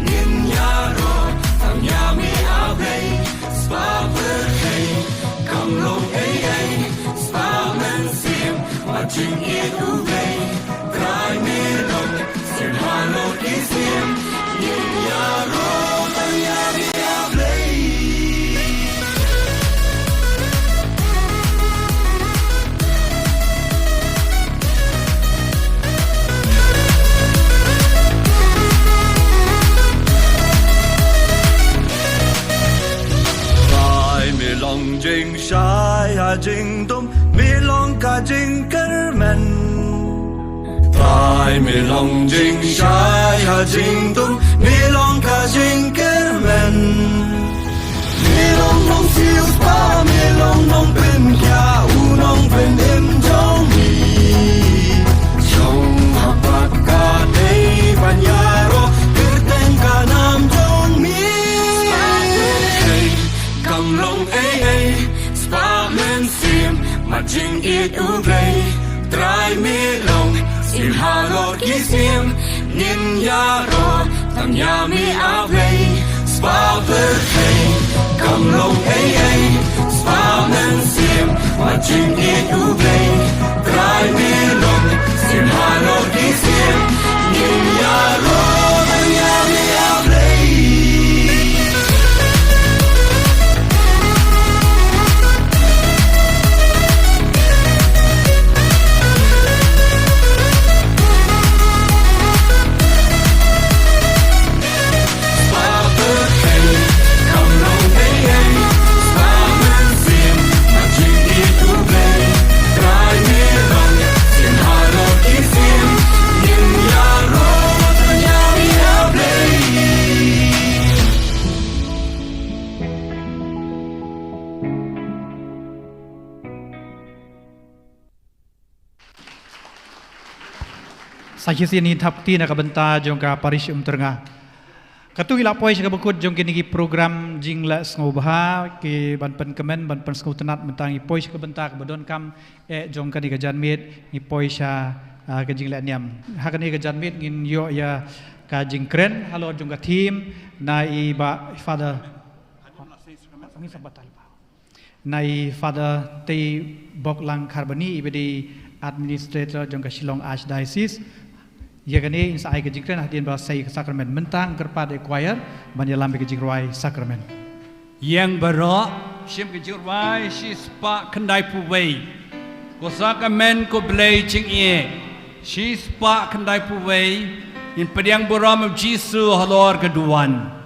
nin yaro, tang yami abay, spa pertay, kam long ay ay, spa men sim, jing itu bay, try me long, sin halor kisim, nin yaro, tang yami abay. lòng jing sai ha jing tum mi long ka jing kermen tai mi long jing sai ha jing tum mi long ka jing kermen mi long nong siêu spa mi long nong pin kya u nong pin im jong mi chong hapat ka dei banyaro kirten ka nam jong mi cầm long spa men sim mà jing it u play try mi long sim halor ki sim nin ya ro tam ya mi a play spa per play cầm long spa men sim mà jing it u play try mi long sim halor ki sim nin ya ro tam ya mi a play Saya sini thapti nak benta jongka Parish Tengah. Katu ila poi sega bekut jong kini program jingla ngobha ke banpen kemen banpen sku tenat mentangi poi sega benta ke bedon kam jong kani ke janmit ni poi sha ke jingla niam. Hakani ke janmit ngin yo ya ka jingkren halo jong ka team nai ba father ngi sabatal ba. Nai father te boklang karbani ibedi administrator jong ka Shillong Archdiocese. Ya kini insa ai kejikren hadian ba sai sakramen mentang kerpad acquire banyalam ke jikrwai sakramen. Yang berok sim ke jikrwai si spa kendai puwei. Ko sakramen ko blai jing ye. Si spa kendai puwei in pediang boram Jisu halor keduan.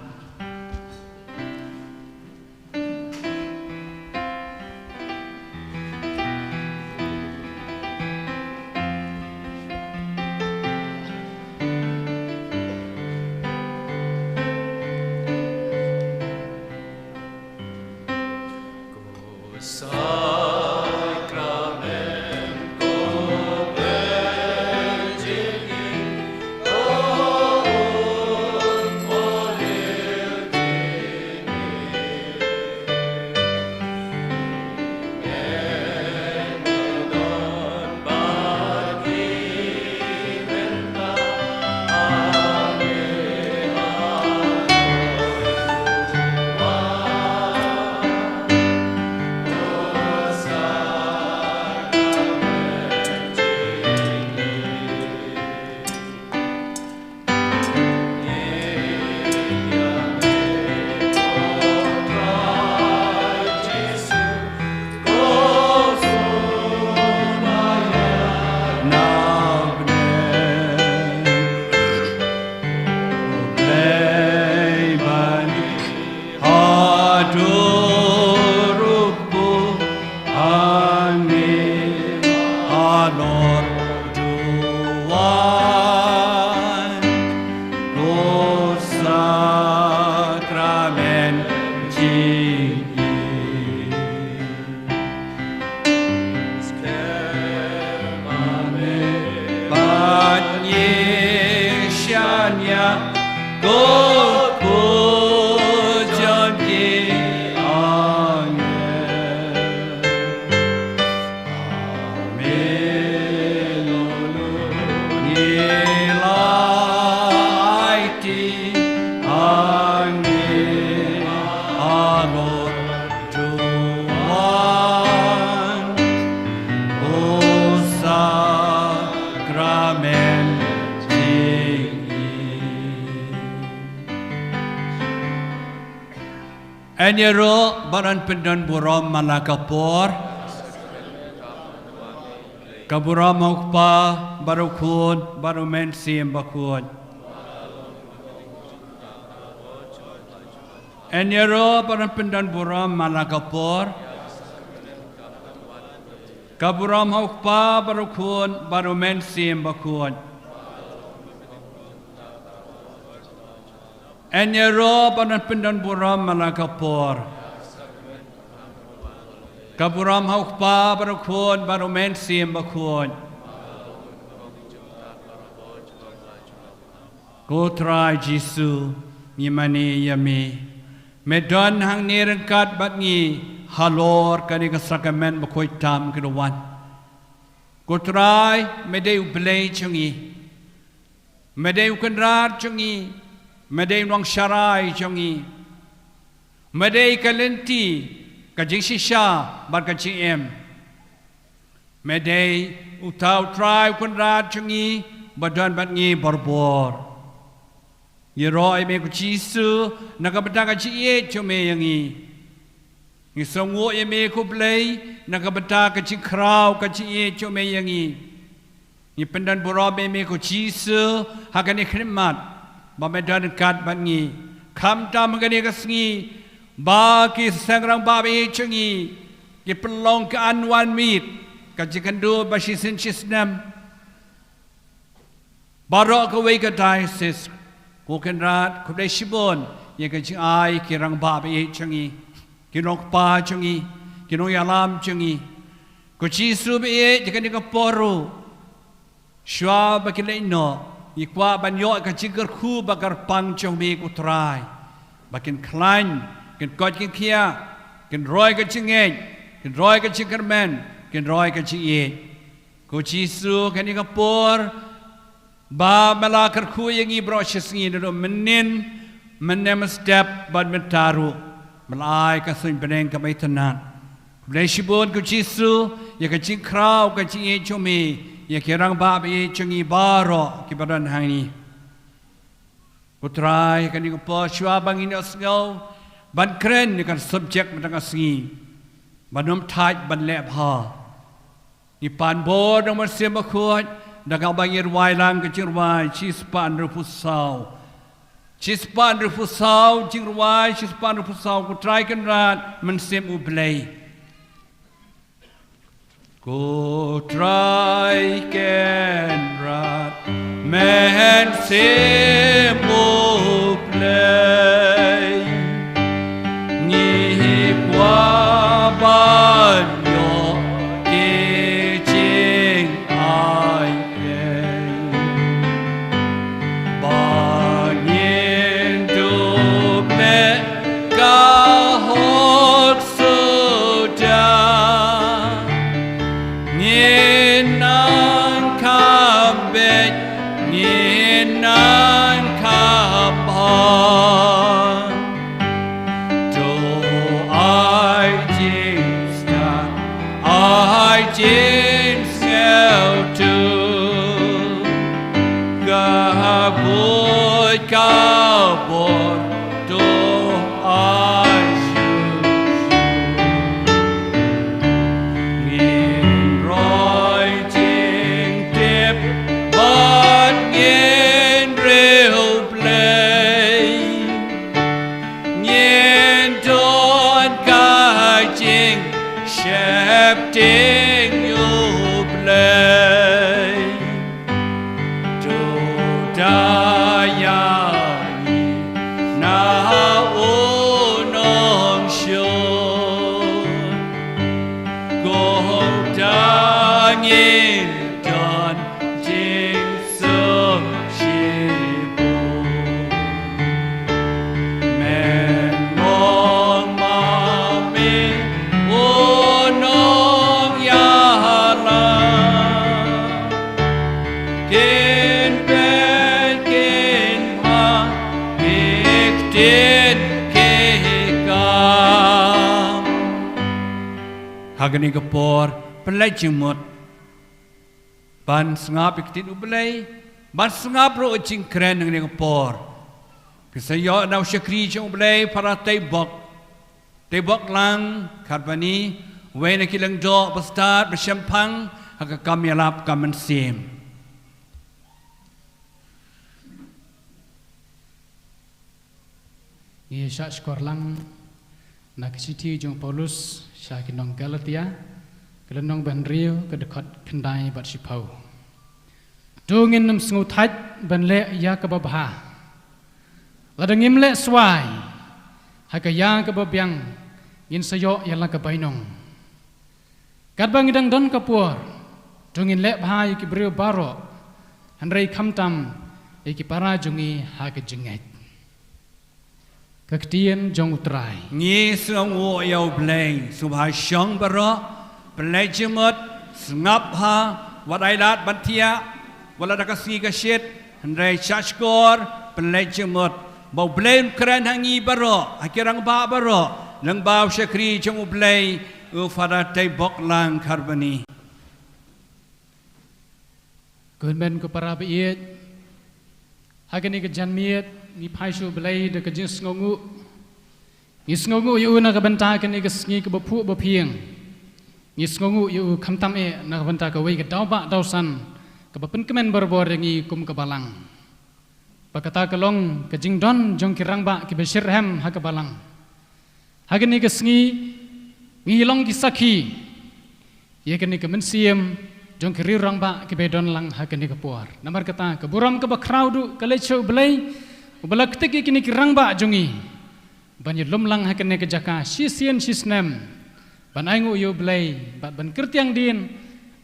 Enyero baran pendan buram malakapor kaburam ukpa barukun barumen sim bakun Enyero paran pendan buram malakapor. Kaburam haukpa barukun barumen sim bakun. Enyero paran pendan buram malakapor. Kaburam haukpa barukun barumen sim bakun. Go try Jisu Yimani Yami. Medon hang nirengkat batngi halor kani kasakamen bakoi tam kedawan. Go try medeu belai chungi. Medeu kenrar chungi. Medeu wang syarai chungi. Medeu kalenti kajing shisha bat kajing em. Medeu utau try kenrar chungi badan batngi borbor. Yeroi me ku Jisu nakabata ka chi chome yangi ni songo ye me ku play nakabata ka chi kraw ka chi chome yangi ni pendan boro me ku Jisu hakani khrimat ba medan kat bangi kham tam ngani ka sngi ba ki sangrang ba be chungi ki pelong ka anwan mit ka chi kandu ba shi sin chisnam barok ka we ka diocese Kuken rat kudai shibon ye kan ching ai kirang ba be changi kinong pa changi kinong yalam changi ko Jisu be ye kan ka poru shwa ba kilai no ikwa ban yo ka chigar khu ba kar pang chong be ku trai ba kin klan kin kot kin kia kin roi ka chingeng kin roi ka chikarmen kin roi ka chi ye ko Jisu kan ka por Ba melakar ku yang ibro shisngi do menem step bad mentaru melai ka sun beneng ka baitanan blai shibon ku Jisu ya ka ching kraw ka ching e chomi ya kirang ba be chingi baro ki badan hani putrai kan ni ko shwa bangin osngau ban kren ni kan subject matang asngi banom thai ban le pha ni pan bo dong mar sem ba khot Dagang bangir wai lang ke cirwai cispan refusau. Cispan refusau cirwai cispan refusau ku try kan rat mensem ublay. Ku try kan rat mensem ublay. Ni kwa banyo ke ching ai. Hagani kapor pelai jemut ban sengap ikitin ubelai ban sengap ro cing keren ngani kapor pisayo nau syakri jeng ubelai para tebok lang karbani wena kilang do bestat bersyampang haka kami alap kamen sim ngi sya skor lang nak city jong Paulus sya kinong Galatia kelenong ban rio ke dekat kendai bat sipau dongin nam sngu thaj ban le ya ka babha ladangim le swai hakaya ka babyang in sayo yala ka bainong kat bang idang don kapur dongin le bhai ki brio baro hanrei khamtam ki para jungi ha ke jenget kaktian jong utrai Ngi sung wo yau bleng subha shong baro blai jemot ngap ha wadai lat bantia wala da kasi ka shit handai chashkor blai jemot bau blem kran hangi baro akirang ba baro lang bau shakri jong blai u fada tai bok lang karbani Gunben ko para biit hagani ke janmiet ni phaishu belai de ke jis ngongu ni sngongu yu na ka banta ke ni ke sngi ke baphu bapieng ni sngongu yu khamtam e na ka banta ka wei ke dau ba dau san ke bapen kemen berbor ngi kum ke balang pakata ke long ke jing don jong kirang ba ke besir hem ha ke balang hagani ke sngi ngi long ki sakhi ye ke ni ke mensiem jong kiri rang ba ke bedon lang ha ke ni ke puar namar kata ke buram ke ba crowd ke le chau belai ubala ketik kini kirang ba jongi ban lum lang ha ke ni ke jaka sisien sisnem ban aingu yo belai ban kertiang din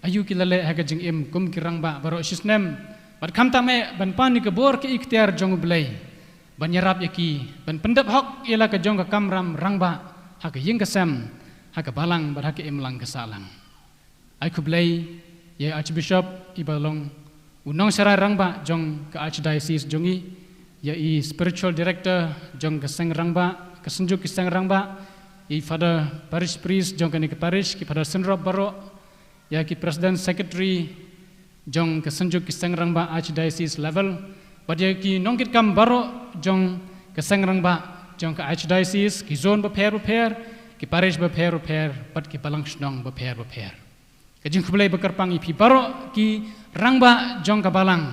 ayu kilale ha ke jing im kum kirang ba baro sisnem ban khamtame ban pani ke bor ke ikhtiar jong belai ban yarap yaki ban pendap hok ila ke jong ke kamram rang ba ha ke ying ke sem ha ke balang ban ha ke im lang ke salang ai ku belai ye Archbishop ibalong unong sarai rangba jong ke Archdiocese jongi ye i spiritual director jong ke seng rangba ke senjuk ke seng rangba i father parish priest jong ke ni ke parish ki father senrop baro ya ki president secretary jong ke senjuk ke seng rangba Archdiocese level bad ye ki nongkit kam baro jong ke seng rangba jong ke Archdiocese ki zone beper ki parish beper bad ki balang snong beper Kajing kubelai bekerpang ipi baro ki rangba jong kabalang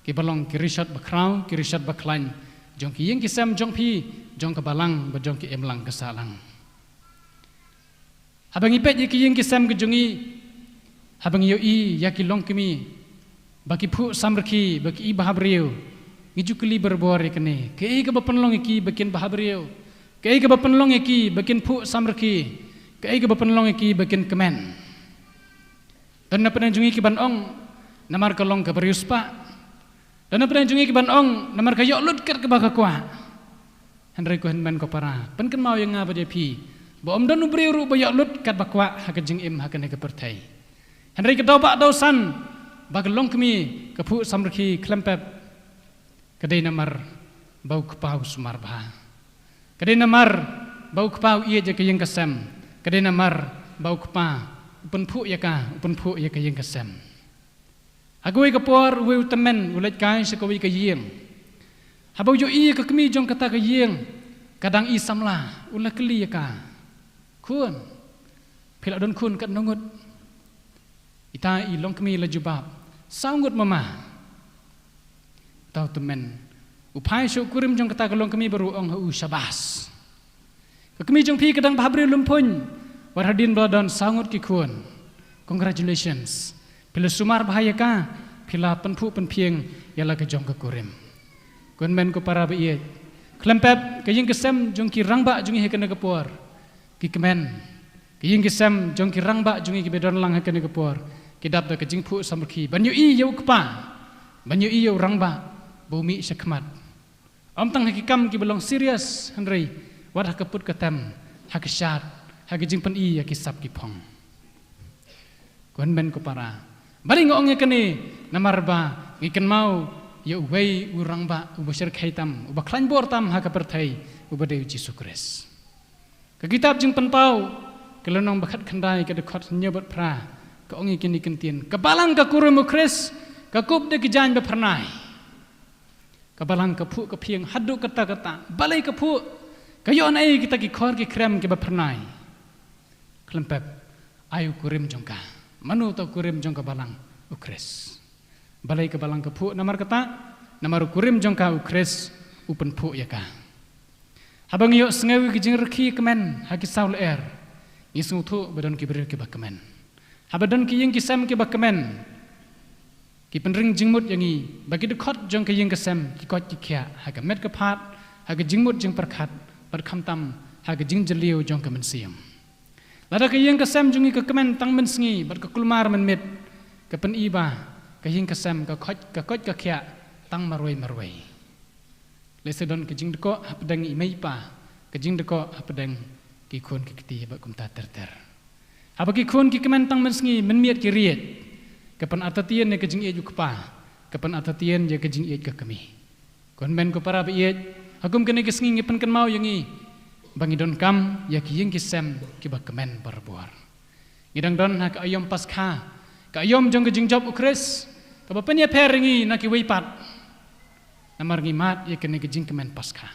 ki balong ki rishat bakrau ki rishat baklan jong ki yeng ki sam jong pi jong kabalang ba jong ki emlang kesalang habang ipet ye ki yeng ki sam ke jongi habang yo i ya ki long kimi baki phu samrki baki i bahabriu ngijukli berbor kene ke i ke bapenlong ki bakin bahabriu ke i ke bapenlong ki bakin phu samrki ke i ke bapenlong ki bakin kemen dan na penanjungi ki banong namar kalong ke beriuspa dan na penanjungi ki banong namar kayok lut kat ke bakakwa handrai ko henman ko para pen kan mau yang ngaba je pi bo om dan ubri ru bayok lut kat bakwa ha ke jing im ha ke ne ke pertai handrai ke dau ba dau san bagalong kemi ke pu samrki klempep kedai namar bau kepau sumar ba kedai namar bau kepau ie je ke yang kesem kedai namar bau kepa upen pu ya ka yang kesem agoi ka por we utamen ulet kai se ko wi ka yeng habau jo i ka kemi jong kata ka yeng kadang i samla ula keli ya ka kun pila don kun kat nongut ita i long kemi la jubab sangut mama tau temen upai syukurim jong kata ka long kemi baru ong hu syabas ka kemi jong pi kadang bahabri lumpun warhadin bladon sangut ki kun congratulations pila sumar bahaya ka pila penpu penpieng yala ke jong ke kurim kun men ko para biet klempep ke ying kesem jong ki rangba jong he kena kepor ki kemen ke ying kesem jong ki rangba jong ki bedon lang he kena kepor ki dap da ke jing pu samrki banyu i yau kpa banyu i yau rangba bumi syakmat om tang hakikam ki belong serius handrei wat hakaput katem hakishat hagi jing pen i ya kisap ki pong kun ben ko para bali ngong ye kene namar ba ngiken mau ya wei urang ba ubasir khaitam ubaklan bor tam ha ka perthai ubade Yesus Kristus ka kitab jing pen pau kelonong bakhat khandai ka dekhot nyebot pra ka ong ikin ikin ka balang ka kurum Kristus ka kup de ki jan be pernai ka balang ka phu ka phieng hadu kata balai ka phu ka yon ai kita ki khor ki krem ki be pernai klempep ayu kurim jongka manu to kurim jongka balang ukres balai ke balang ke pu namar kata namar kurim jongka ukres upen pu ya ka Habang yo sengawi ke jing reki kemen haki saul air. Ngisung tu badon ki berir ki bakemen. Habadon ki ying ki sem ki bakemen. Ki penring jingmut yangi bagi dekot jong ke ying ke sem ki kot ki kya haka met ke pat haka jingmut jing perkat bar khamtam haka jing jeliu jong ke mensiam. Lada ke ying ke sem jongi ke kemen tang mensengi bar ke kulmar men met ke pen iba ke ying ke sem ke kot ke kya tang marwai. Lesedon ke jing deko hapedang imei pa ke jing deko hapedang ki khun ki kiti ba kumta ter. Apa ki khun ki kemen tang mensengi men miet ki riet. Kapan atatien ne ke jing eju kepa. Kapan atatien je ke jing ej ke kami. Kon men ko para biet hakum kene ke sengi ngipen kan mau yangi. Bangidon kam ya ki ying ki sem ki ba kemen barbuar. Ngidang don ha ka ayom paskha. Ka ayom jong ke jing job ukris. Ka ba pen ya peringi na ki weipat. Namar ngimat ya kene ke jing kemen paskha.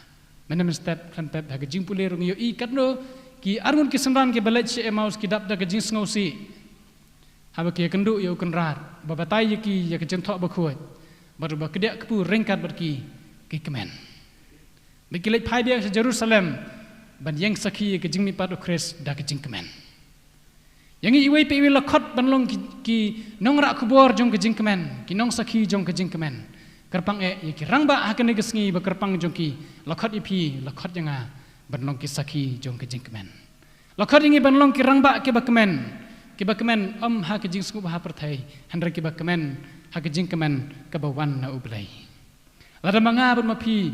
Menem step kan pep ha ke jing puler ngi yo I katno ki arun ki semran ki balet se emaus ki dap da ke jing sngosi. Haba ki kendu yo kenrat babatai ki ya ke jing thok ba khuat. Bar ba kedek kepu rengkat bar ki kemen. Bikilet pai dia se Jerusalem ban yang saki ke jing mi pat ukris da ke jing kemen. Yang iwei pe wil khot ban long ki nongra kubor jong ke jing kemen ki nong saki jong ke jing kemen. Kerpang ye ki rangba hakene ke sngi ba kerpang jong ki lakhot ipi lakhot janga ban long ki saki jong ke jing kemen. Lakhot ingi ban long ki rangba ke ba kemen. Ki ba kemen ha ke jing sku ba perthai handra ki ba kemen ha ke jing kemen ke ba wan na ublai. Lada manga ban mapi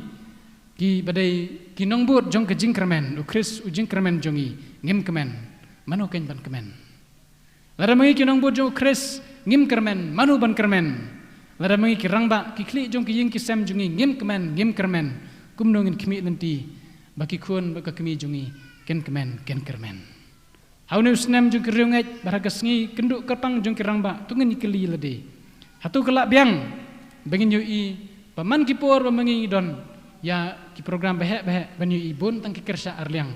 ki badai ki nong but jong ke jing kemen ukris u jing kemen jongi ngim kemen manu ken ban kemen. Lada mangi ki nong but jong ukris ngim kemen manu ban kemen. Lada mangi ki rangba ki kli jong ki ying ki sem jongi ngim kemen kumnongin kimi nanti baki khun baka kimi jongi ken kemen. Haunu snem jong ki riunget baraga sngi kenduk kerpang jong ki rangba tungin ikeli lade. Hatu kelak biang bangin yo I paman ki por pamangi don ya ki program behek ban yo I bun tang ki kersa arliang.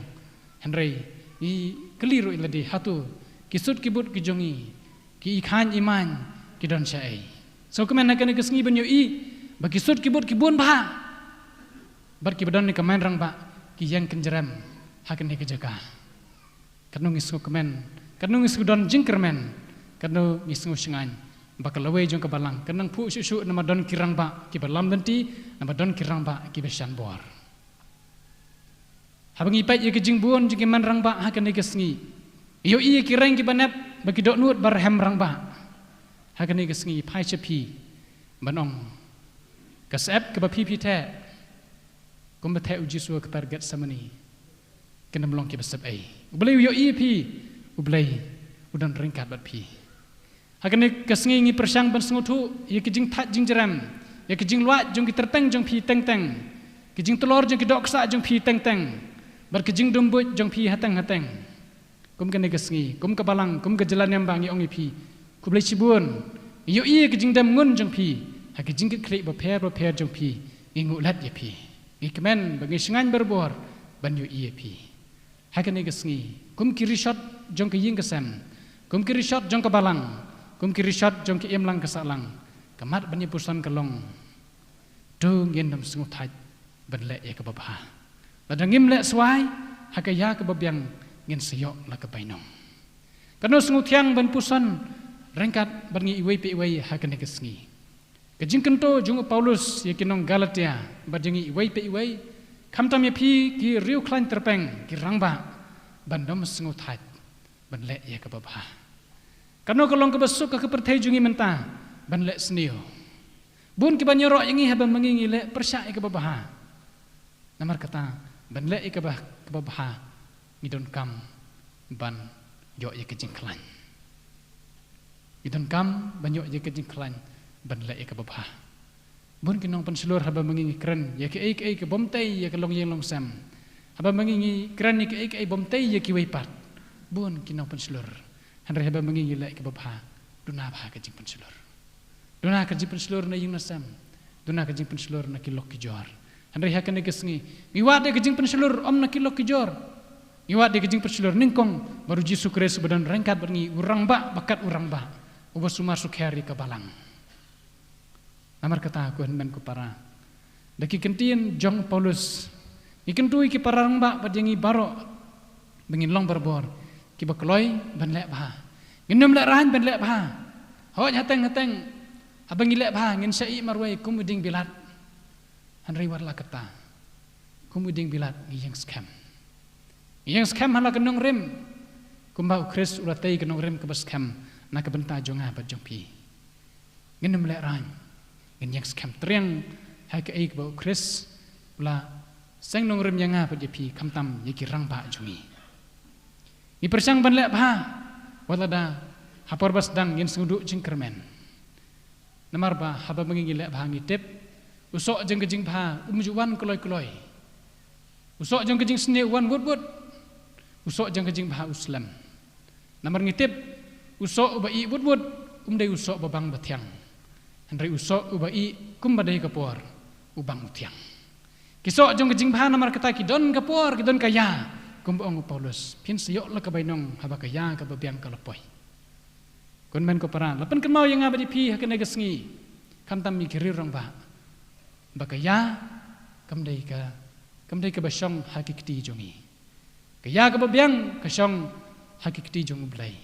Henry I keliru lade hatu kisut kibut ki jongi ki ikhan iman ki don syai. So kemen nakane ke sngi ban yo I bagi sut kibut ki bun ba. Bar ki badon ni kemen rangba ki yang kenjeram hakan ke jaga. Kadno ngisku kemen, kadno ngisku don jingkermen, kadno ngisku shingan, bakal lawe jong kebalang, kadang pu susu nama don kirang ba, ki balam nanti, nama don kirang ba, ki besan bor. Habang ipat ye kejing buon jing man rang ba hakan ni kesngi. Iyo I kirang ki banep bagi dok nut bar hem rang ba. Hakan ni kesngi pai cepi, banong, kasep ke bapi pite, kumbete uji suwa kepergat samani. Kena melong ki besep ai. Ublai yo I pi, ublai udan ringkat bat pi. Hakan kesngi ngi persang ban sengutu, ye kijing tat jing jeram, ye kijing luat jong ki terpeng jong pi teng. Kijing telur jong ki doksa jong pi teng. Bar kijing dombut jong pi hateng. Kum kene kesngi, kum ke balang, kum ke jalan yang bang ong pi. Ku blai cibun. Yo I kijing dam ngun jong pi. Ha kijing ki klik ba per jong pi. Ngi lat ye pi. Ngi kemen bagi sengan berbor ban yo I pi. Hakan ni kesngi, kum kiri shot jong ke ying kesem, kum kiri shot jong ke balang, kum kiri shot jong ke imlang kesalang, kemat banyi pusan kelong, dung yen dam sengut haj, benlek ya ke babah, ladang imlek swai, hakaya ke babyang ngin seyok la ke bainong. Karena sengut yang ban pusan, rengkat banyi iwei pe iwei hakan ni kesngi. Kejing kento jong Paulus ya kinong Galatia, banyi iwei pe iwei. Kamtam ya pi ki riu klan terpeng ki rangba bandom sengut haj banlek ya ke babah. Karena kolong ke besuk ke pertai jungi mentah banlek senio. Bun ki banyorok yangi habang mengingi lek persyak ya ke babah. Namar kata banlek ya ke babah ngidon kam ban yok ya ke jingklan. Ngidon kam ban yok ya ke jingklan banlek ya ke babah. Bun kinong penselur haba mengingi keren ya ke ke bomtai ya ke long yang long sam. Haba mengingi keren ya ke bomtai ya ke weipat. Bun kinong penselur. Handre haba mengingi lek ke babha. Duna bah ke jing penselur. Duna ke jing penselur na yung nasam. Duna ke jing penselur na kilok ki jor. Handre hakan ke sngi. Ngiwat ke jing penselur om na kilok ki jor. Ngiwat ke jing penselur ningkong baru Yesus Kristus badan rengkat berngi urang ba bakat urang ba. Uba sumar sukhari ke balang. Namar kata aku hendak ku para. Daki kentian jong Paulus Ikan tu iki parang ba padengi baro bengin long berbor ki bakloi ban lek bah nginum lek rahan ban lek bah hoj hateng abang lek bah ngin syai marwai kumuding bilat hanri warla kata kumuding bilat ngiyang scam hala kenong rem kumba ukris ulatai kenong rem ke scam na ke benta jonga ba jompi nginum lek rahan ngiyang scam triang hai ke ai ke ukris ula sang nong rem yang apa jepi kamtam yaki rang ba jungi ni persang ban lek bah walada hapor bas dang yin suduk jingkermen namar ba haba mengingi lek bah ngitip usok jeng kejing bah umjuwan koloi usok jeng kejing sne wan wud usok jeng kejing bah uslam namar ngitip usok ubai wud umdai usok babang batiang handai usok ubai kumbadai kapor ubang utiang kisok jong kejing bah namar kata kidon kapor kidon kaya kumbong Paulus pin siyok la kabainong haba kaya ka babiang kalapoi kun men ko para lapan kan mau yang abadi pi hakene gesngi kamtam mi kiri rong ba bakaya kamdai ka basong hakikti jongi kaya ka babiang kasong hakikti jong blai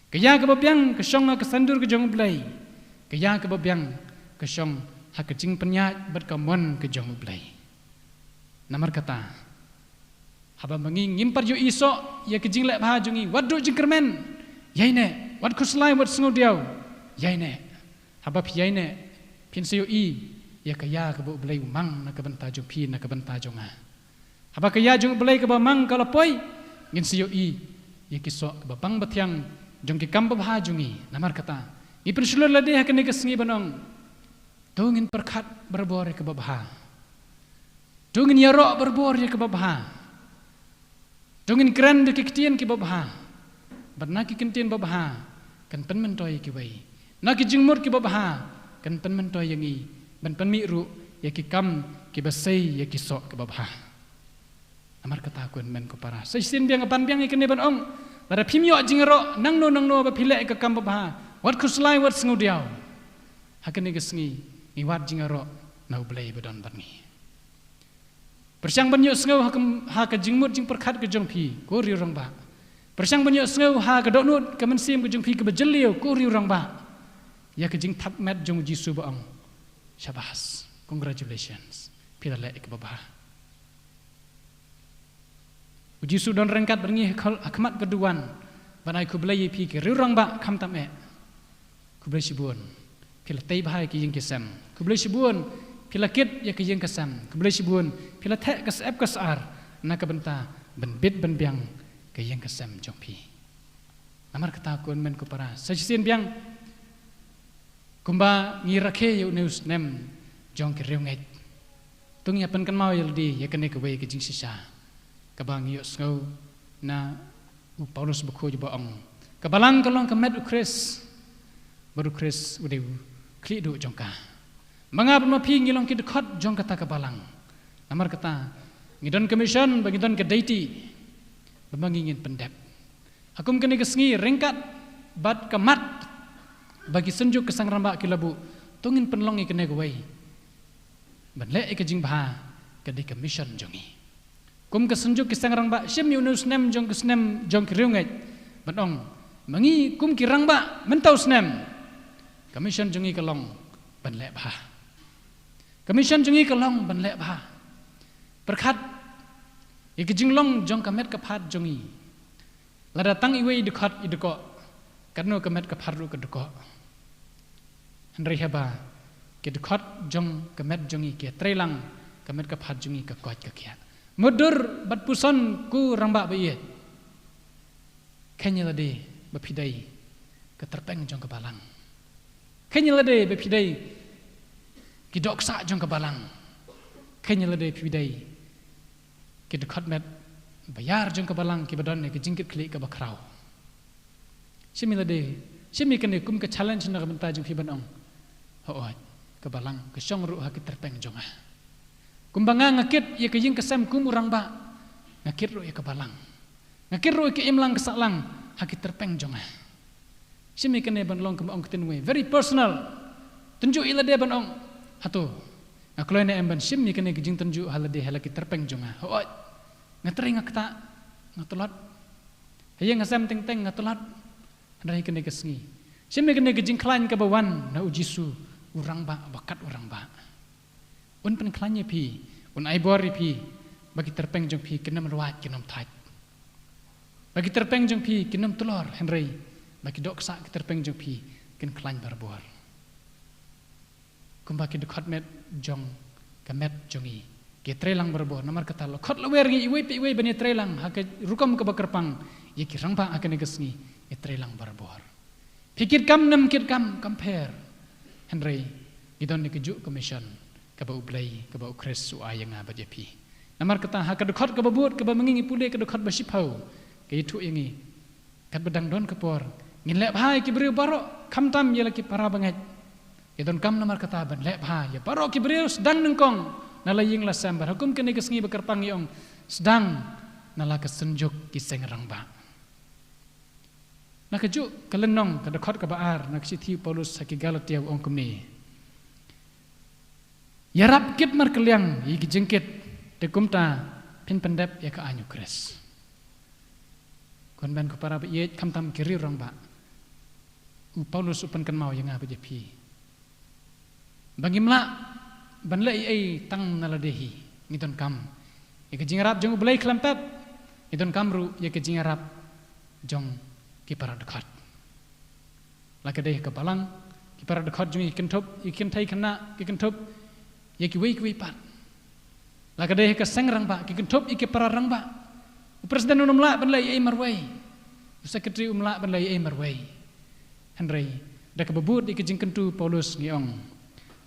kaya ka babiang kasong ka sandur ka jong blai kaya ka babiang kasong hakajing penyat berkamon ke jong blai namar kata haba manging ngimpar jo iso ya kejing lek bah jungi wadu jingkermen yaine wad kuslai wad sengudiau yaine haba piyaine pin sayo i ya kaya ke bo belai umang na ke benta jong pi na ke benta jonga haba kaya jong belai ke bamang kalapoi ngin sayo i ya kisok ke babang batiang jong ki kam bah jungi namar kata i pensulur lade hakene ke sengi banong tungin perkat berbor ke babah tungin yarok berbor ke babah tungin kran de kiktian ke babah barna ki kintien babah kan pen mentoy ki wei na ki jingmur ki babah kan pen mentoy yangi ban pen mi ru ya ki kam ki basai ya ki sok ke babah amar kata kun men ko para sai sin biang ban biang ikene ban ong pada pimyo jingro nang no ba pilek ke kam babah wat kuslai wat sengudiau hakene ke sengi ni wat jingro na ublai badon bangi persang banyo sengau ha ka jingmut jing perkhat ke jong pi ko ri rong ba persang banyo sengau ha ka donut ke mensim ke jong pi ke bejeliu ko ri rong ba ya ke jing thap met jong jisu ba ong syabas congratulations pila le ke baba jisu don rengkat berngi akmat keduan banai ku belai pi ke ri rong ba kham tam e ku belai sibun pila tei bahai ke jing kesam ku belai sibun pila kit ya ke jing kesam ku belai sibun pila thek kasep kasar na ka benta ben bit ben biang ke yang kesem jong pi namar kata kun men ko para sajisin biang kumba ngirake yu neus nem jong ke reunget tung ya pen kan mau yeldi ya kene ke we ke jing sisa ka bang yu sngau na u Paulus bukho ju baong ka balang kalong ka med ukris baru kris ude kli du jongka mangap ma pi ngilong ki dekot jong kata ka balang namar kata ngidon commission bagidon ke deity bamangingin pendep akum kene kesngi rengkat bat kamat bagi senjuk kesang ramba kilabu tungin penlongi kene gawai banle ke jing bah ke di commission jongi kum ke senjuk kesang ramba syem yunus nem jong kesnem jong kriunget banong mangi kum kirang ba mentau snem commission jongi kelong banle bah commission jongi kelong banle bah perkat ik jinglong jong kamet kapat jongi la datang iwe dekat ideko karno kamet kaparu ke deko handri haba ke dekat jong kamet jongi ke trelang kamet kapat jongi ke kot ke kia mudur bat puson ku ramba bayet kenya lade bapidai ke terpeng jong ke balang kenya lade bapidai ki doksa jong ke balang kenya lade bapidai ki dekat met bayar jong ke balang ki badon ke jingkit klik ke bakrau simila de simi kene kum ke challenge na benta jong fi banong ho ke balang ke song ru ha ki terpeng jong ah kumbanga ngakit ye ke jing kesem kum urang ba ngakit ru ye ke balang ngakit ru ke imlang kesalang ha ki terpeng jong ah simi kene ban long ke ong ketenwe very personal tunjuk ila de banong hatu Ngakloy na emban sim ni kene gijing tunju halade halaki terpeng jonga. Hoy. Ngatring ngakta ngatolat. Hayang ngasam teng-teng ngatolat. Handai kene kesngi. Sim ni kene gijing klain ka bawan na ujisu urang ba bakat urang ba. Un pen klanya pi, un aibori pi bagi terpeng jong pi kenam ruat kenam tait. Bagi terpeng jong pi kenam telur Henry. Bagi doksa terpeng jong pi ken klain barbor. Kumbaki dekat met jong kamet jongi. Ke trelang barbor namar kata lo khot lawer ngi iwe bani trelang ha ke rukom ke bakerpang ye ki rangba akane gesngi e trelang barbor. Pikir kam nam kit kam compare. Henry idon ni keju commission ka ba ublai ka ba ukres su ayanga ba jepi. Namar kata ha ke dekat ke babut ke ba mengingi pule ke dekat ba sipau. Ke itu yangi kat bedang don kepor ngin lep hai ki beri barok kam tam ye laki para banget. Idon kam namar kata ban lep ha ya barok ki beri sedang nengkong nalaying lasam bar hukum kene kesngi bakerpang yong sedang nala kesenjuk kiseng rangba. Nakaju kelenong kadakot ka baar naksiti Paulus haki Galatia ong kumni. Yarap kit mar keliang i jengkit de kumta pin pendep ya ka anyu kres. Kon ban ko para ye kam tam kiri rangba. Paulus upan kan mau yang apa jepi. Bangimla ban lai ai tang naladehi ngidon kam ye ke jingarap jong belai klempet ngidon kamru ye ke jingarap jong ki para dekat lakade ke balang ki para dekat jong ikin top ikin thai khana ikin top ye ki wei pat lakade ke sengrang ba ikin top iki para rang ba presiden umla ban lai ai marwai sekretari umla ban lai ai marwai Henry dak bebut iki jingkentu Paulus ngiong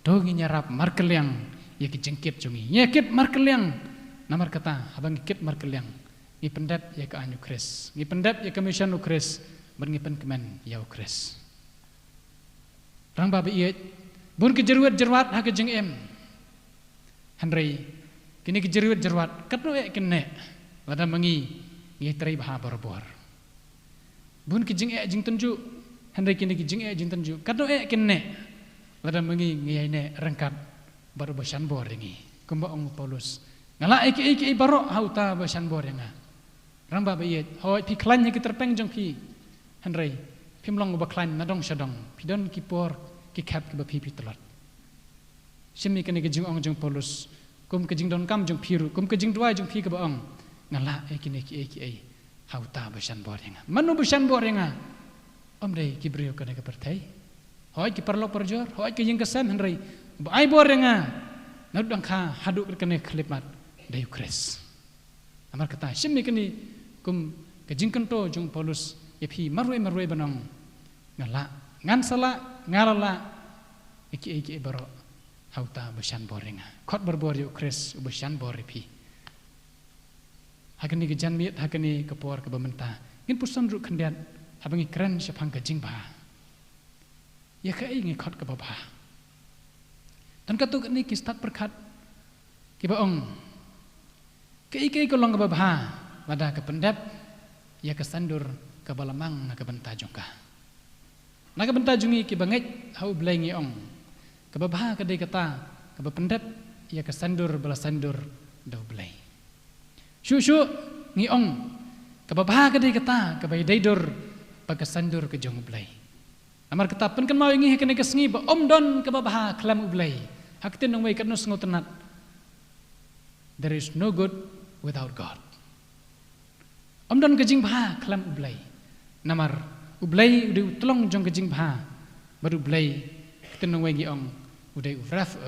dongi nyarap markeliang ye ki jengkit jungi nyekit markeliang namar kata habang kit markeliang ngi pendep ye ka anyu kres ngi pendep ye commission ukres ban ngi pen kemen ya ukres rang ba ye bun ke jerwat ha ke jeng em Henry kini ke jerwat katno e kene lada mangi ngi trai bah bor bun ke jeng e jing tunju Henry kini ke jeng e jing tunju katno e kene lada mengi ngiaine rengkat baru basan bor ini kumba ong Paulus ngala iki baro hauta basan bor nga ramba bayet hoy pi klan ki terpeng jong pi Henry pimlong ba klan nadong sadong pidon ki por ki kap ki ba pi telat simi kene ke jing ong jong Paulus kum ke jing don kam jong piru kum ke jing dua jong pi ke ba ong ngala iki hauta basan bor nga manu basan bor nga omre ki brio kene ke pertai hoy ki perlo perjor hoy ki jing kesem Henry ai bor nga nadang kha haduk kene khlimat dayu kres amar kata simi kini kum ke jing kento jung Paulus yepi marwe banong ngala ngan sala ngalala iki baro hauta besan bor nga khot berbor yu kres besan bor pi hakani ke janmiet hakani ke por ke bamenta ngin pusan ru khendian habangi kren syapang ke jing ba ya ka ingi khot ka baba dan katuk ni ki start perkhat ki baong ke ko long ka baba lada ka pendap ya ka sandur ka balamang na ka benta jongka na ka benta jungi ki banget hau blai ngi ong ka baba ka dei kata ka pendap ya ka sandur bala sandur do blai shu ngi ong ka baba ka dei kata ka bai dei dur pa ka sandur ka jong blai amar kata pen kan mau ingi kene kesngi ba omdon ke babaha klam ublai haktin nang wei kan sngo tenat there is no good without God omdon ke jing bah klam ublai namar ublai ude utlong jong ke jing bah baru ublai haktin nang wei gi ong ude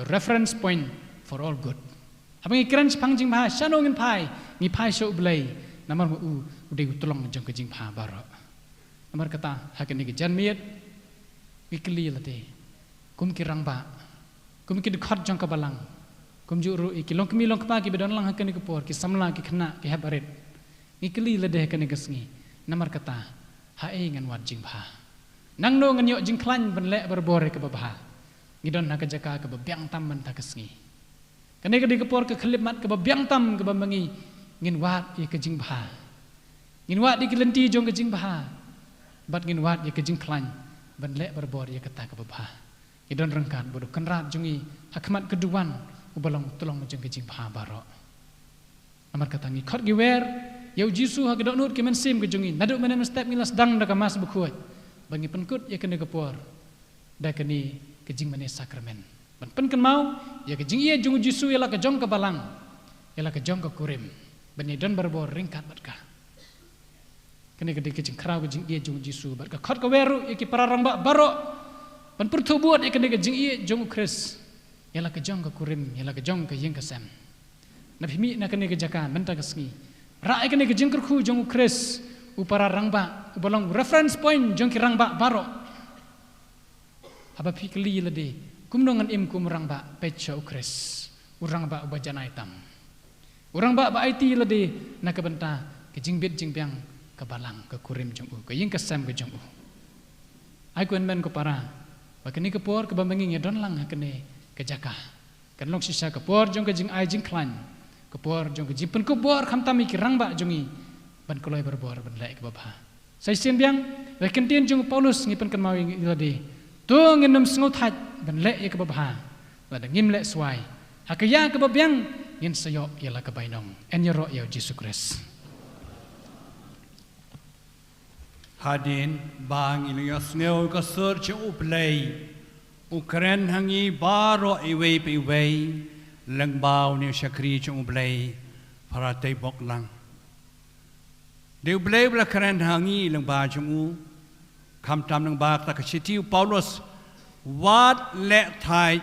reference point for all good abang ikran pang jing bah shanongin pai ngi pai so ublai namar mu ude utlong jong ke jing bah baro amar kata hakini ke janmiet ikli late kum kirang ba kum ki khot jong ka balang kum juru ikilong kmi long pa ki bedon lang hakani ke por ki samla ki khna ki habaret ikli lade hakani kesngi namar kata ha e ngan wat jing ba nang no ngan yo jing klan ban le berbore ke babha ngidon nak jaka ke bebyang tam ban ta kesngi kane ke di ke por ke khlip mat ke bebyang tam ke bambangi ngin wat ye ke jing ba ngin wat di kelenti jong ke jing ba bat ngin wat ye ke jing klan ban le berbor ye kata ke babha idon rengkan bodo kenrat jungi hakmat keduan ubalong tolong jeng kejing pha baro amat kata ngi khot giwer yau jisu ha gedok nut kemen sim kejungi naduk menen step ngilas dang da kamas bukuat bangi penkut ya kene kepor da keni kejing mene sakramen ban pen ken mau ya kejing ia jung jisu ya la kejong ke balang ya la kejong ke kurim ban don berbor ringkat batka kene gede kejing krau kejing ia jung jisu bat ka khot ka weru ya ki pararang ba baro ban pertubuat ya kene kejing ia jung kris ya la kejong ke kurim ya la kejong ke yeng kesem nabi mi na kene kejakan benta kesngi ra kene kejing kerku jung kris upara rangba ubalong reference point jong ki rangba baro apa pikli lede kumnongan im kum rangba pecha ukris urangba ubajana itam urangba ba IT lede na kebenta kejing bit jing piang ke balang ke kurim jong ke ying kesem ke jong ai kuen men ko para bakini ke por ke bambangi ngedon lang kene ke jaka kan long sisa ke por jong ke jing ai jing klan ke por jong ke jipen ke bor khamtami ki rangba jongi ban koloi berbor ban lai ke baba sai sim biang lekentien jong Paulus ngipen kan mau lede tu ngenem sengut hat ban lai ke baba la ngim le swai hakaya ke babiang ngin sayo ialah ke bainong en yero ya Jesus Christ Hadin bang ilias neo ka search uplay ukren hangi baro iway pe iway lang baw ni syakri chung uplay para tay bok lang de uplay bla kren hangi lang ba chung u kam tam lang ba ta ka chiti Paulus wat le thai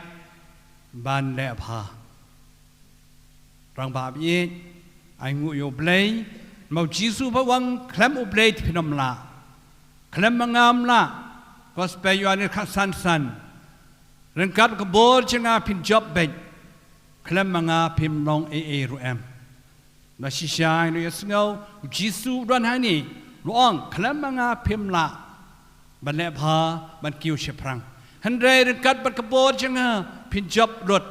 ban le pha rang ba bi ai ngu yo play mau jisu ba wang klam uplay phinom la Kelam mengam la, gospel yuan ni kasan san, rengkat kebor cenga pin job bed, kelam menga pin long ruam. Nasi syai ni yasngau, jisu dan hani, luang kelam menga pin la, banyak bah ban kiu seprang. Hendai rengkat berkebor cenga pin job rot,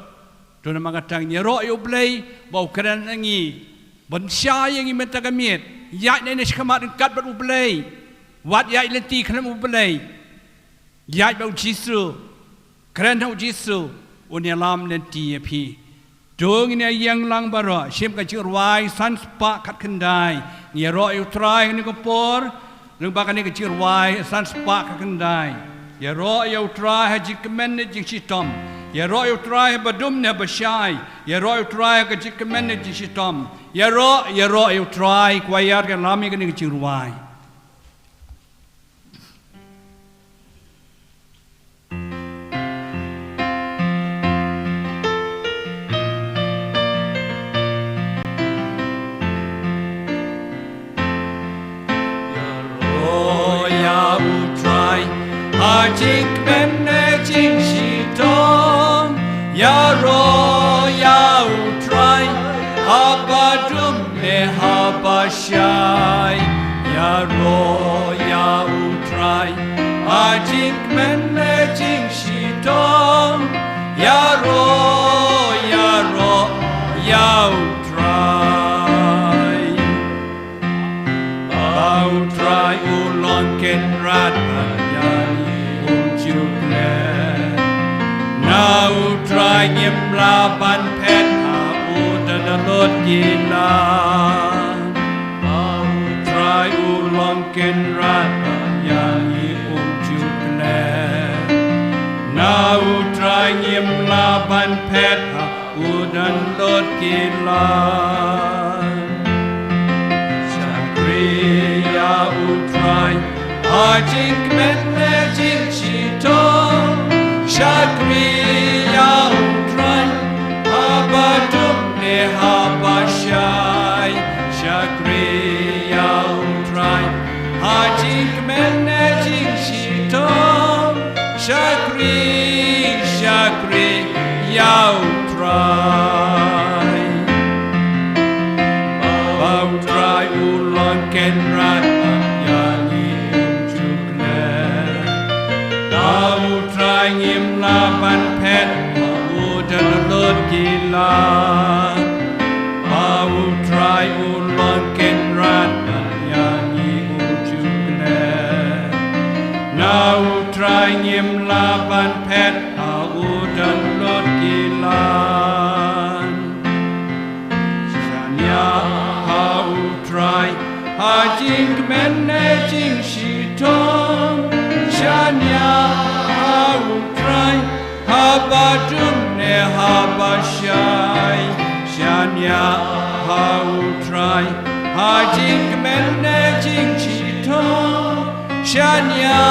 tuan mengatang nyerok yu play, bau keren angi, ban syai yang imenta kamiet, yak ni sekemat rengkat beruplay. Wat yai lenti kena ubelai, yai bau jisu, kena jisu, unyalam lenti api. Dong ini yang lang baro, sim kacirwai, san spa kat kendai, ni roh utrai ni kopor, lembak ni kacirwai, san spa kat kendai. Ya roh utrai haji kemen ni jingsitom, ya roh utrai badum ni bersyai, ya roh utrai haji kemen ni jingsitom, ya roh utrai kuayar kan lami kan ni kacirwai. Jing managing shitong ya ro ya utrai habadum ne habashai ya ro ya utrai jing managing shitong ya ro ya utrai utrai ulon ken rat Nau try ngim la ban pen ha u dan lot gila Nau try u long ken rat ya i jukle Nau try ngim la ban pen ha u dan lot gila Shakri ya u try Ajik men jing chitong Shakri ya utrai Habadum ne habashai Shakri ya utrai Hajik menajik shitom Shakri ya utrai Bautrai ulon kenrat ngim lapan pet mau dan lut gila mau try ulon kenrat yang ujungnya now try ngim lapan pet mau dan lut gila jing shi tong shanya utrai habadum ne habashai shanya utrai hajing men ne jing shi tong shanya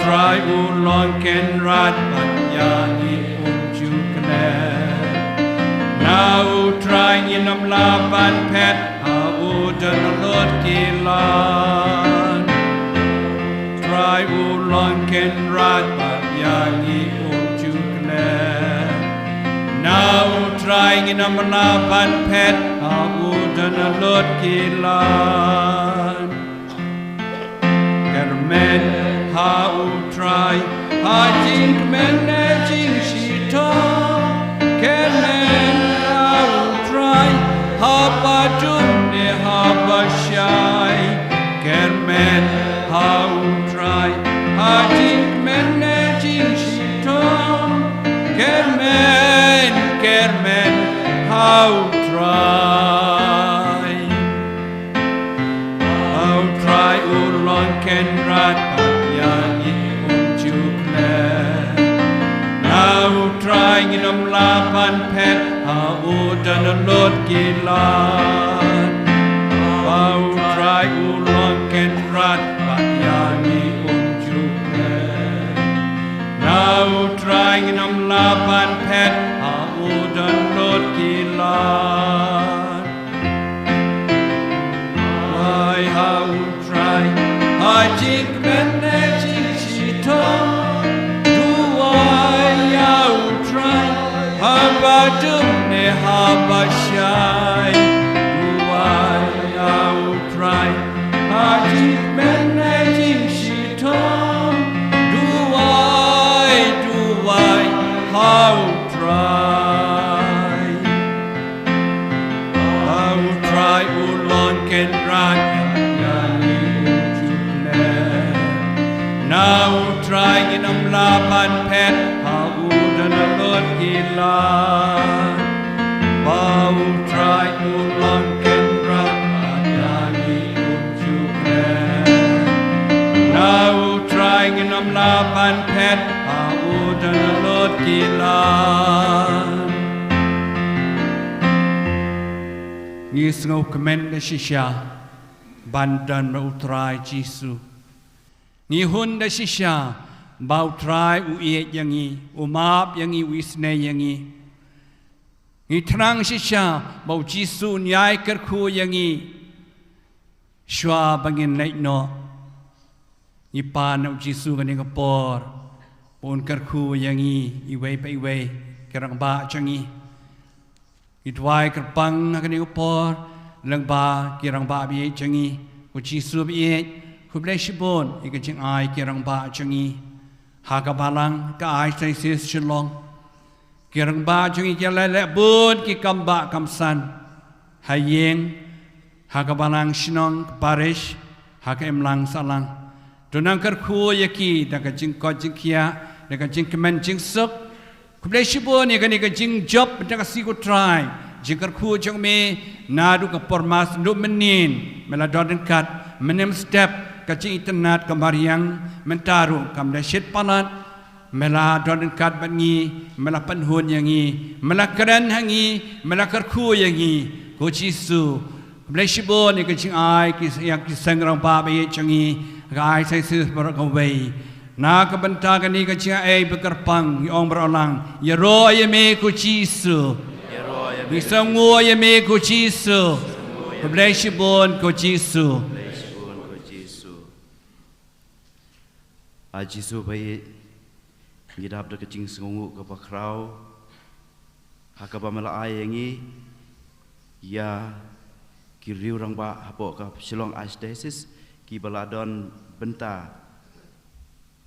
utrai ulon ken rat yani chukne na utrai inam laban pet ha udan lot kilan try ulon ken rat yani chukne na utrai inam laban pet ha udan lot kilan kermen ha utrai ha jing men ne jing shi tong kermen ha utrai ha badum ne ha bashai kermen ha utrai ha jing men ne jing shi tong kermen ha utrai ulon ken rat trying in lapan pet ha udan lot kilan bau try ulon ken rat yani unjukne now trying in lapan pet ha udan lot kilan why how try ha jik men ne jik shitong Habadum ne habashai Duai utrai Hajik men ne jing shitong Duai Hautrai ulon ken rat Yani ujukne Na utrai inam lapan pet Haudan alot kilan Bau try ulon ken rat Yani ujukne Now trying in lapan pet Haudan alot kilan Ngis ngau kemen da shisha Bandan mautrai Jisu Ngihun da shisha Bautrai uiet yangi Umap yangi wisne yangi Ngitrang shisha Bau Jisu nyai kerku yangi Shwa bangin naik no Ngipan au Jisu gani kapor Pun kerku yangi Iwei pa iwei Kerang ba changi Itwai kerpang gani kapor Lang ba kirang ba biye changi Ku Jisu biye Ku blai shibon Ika ching ai kirang ba changi Hakabalang ka ai sai sis shilong Kirang ba changi jalai le bun ki kamba kamsan Hayeng Hakabalang shinong parish Haka emlang salang Tunang kerku yaki Daka jing ko jing kia Daka jing kemen jing suk Kublai shibon Ika nika jing job Daka siku try Jing kerku jang me Nadu ka pormas Nduk menin Mela doden kat Menem step Kacing internet kembariang mentaru kam dasyat palat mela donen kat bangi mela penhun yangi mela keren hangi mela kerku yangi ko Jisu blesibon ni kacing ai ki yak sangrang ba be changi ai sai sis barakawai na ka banta kani kacing ai bekerpang yong berolang ya ro ya me ko Jisu ya sangu ya me ko Jisu blesibon ko Jisu Jisu bayi ngidap da kecing sengungu ke pakrau hakaba mala ayengi ya kiriu rang ba hapo ka Shillong Archdiocese ki baladon benta